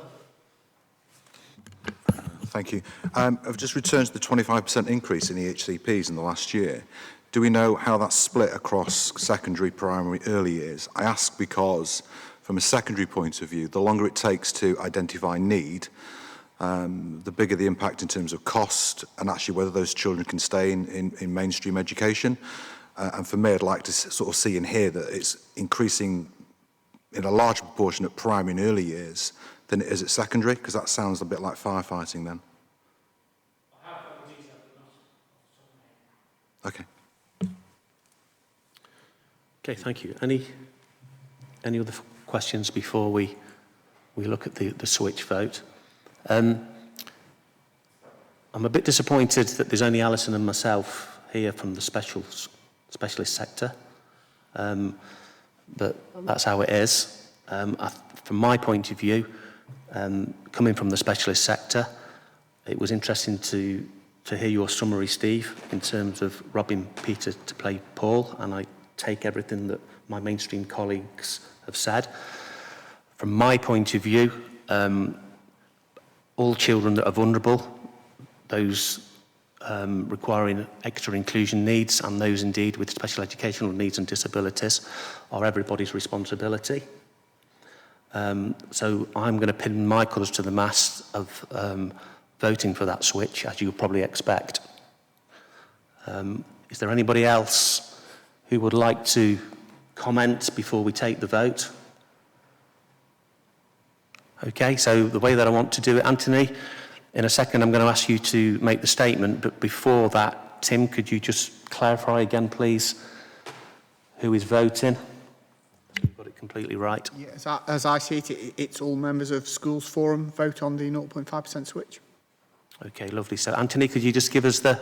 Thank you. I've just returned to the 25% increase in EHCPs in the last year. Do we know how that's split across secondary, primary, early years? I ask because, from a secondary point of view, the longer it takes to identify need, the bigger the impact in terms of cost and actually whether those children can stay in mainstream education. And for me, I'd like to sort of see and hear that it's increasing in a larger proportion at primary and early years than it is at secondary, because that sounds a bit like firefighting then. Okay. Okay, thank you. Any other questions before we look at the switch vote? I'm a bit disappointed that there's only Alison and myself here from the specialist sector, but that's how it is. From my point of view, coming from the specialist sector, it was interesting to hear your summary, Steve, in terms of robbing Peter to play Paul, and I take everything that my mainstream colleagues have said. From my point of view, all children that are vulnerable, those requiring extra inclusion needs, and those indeed with special educational needs and disabilities, are everybody's responsibility. So I'm going to pin my colours to the mast of voting for that switch, as you would probably expect. Is there anybody else who would like to comment before we take the vote? Okay, so the way that I want to do it, Anthony, in a second I'm going to ask you to make the statement, but before that, Tim, could you just clarify again, please, who is voting? We've got it completely right. Yeah, as I see it, it's all members of Schools Forum vote on the 0.5% switch. Okay, lovely. So, Anthony, could you just give us the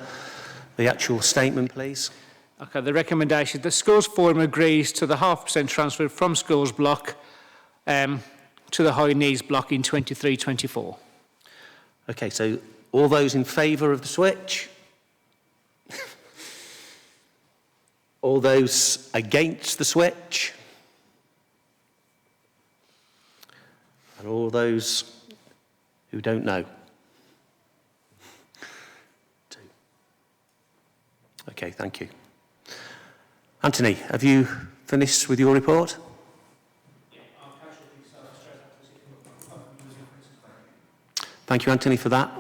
actual statement, please? Okay, the recommendation, the Schools Forum agrees to the 0.5% transfer from Schools Block to the High Needs Block in 23-24. Okay, so all those in favour of the switch? All those against the switch? And all those who don't know? Okay, thank you. Anthony, have you finished with your report? Thank you, Anthony, for that.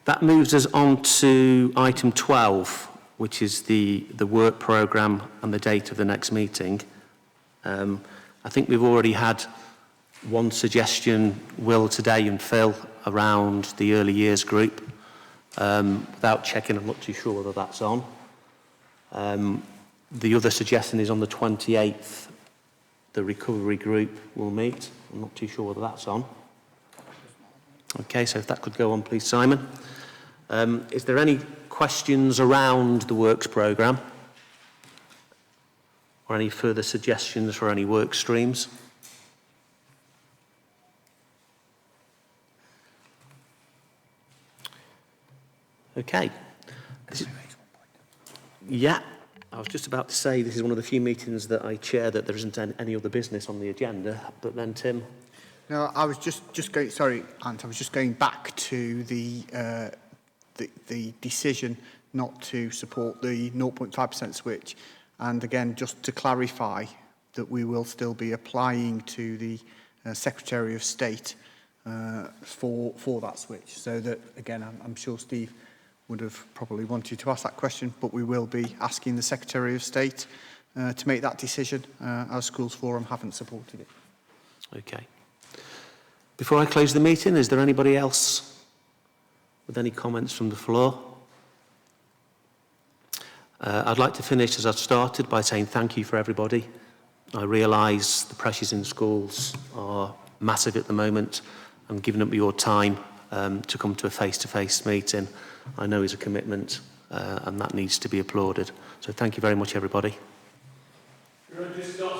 That moves us on to item 12, which is the work programme and the date of the next meeting. I think we've already had one suggestion, Will, today, and Phil, around the early years group. Without checking, I'm not too sure whether that's on. The other suggestion is on the 28th, the recovery group will meet. I'm not too sure whether that's on. Okay, so if that could go on, please, Simon. Is there any questions around the works programme? Or any further suggestions for any work streams? Okay. Yeah, I was just about to say this is one of the few meetings that I chair that there isn't any other business on the agenda, but then Tim. No, I was just going. Sorry, Ant. I was just going back to the decision not to support the 0.5% switch, and again, just to clarify that we will still be applying to the Secretary of State for that switch. So that again, I'm sure Steve would have probably wanted to ask that question, but we will be asking the Secretary of State to make that decision, as Schools Forum haven't supported it. Okay. Before I close the meeting, is there anybody else with any comments from the floor? I'd like to finish as I've started by saying thank you for everybody. I realise the pressures in schools are massive at the moment, and giving up your time to come to a face-to-face meeting, I know is a commitment, and that needs to be applauded. So thank you very much, everybody. Just stop.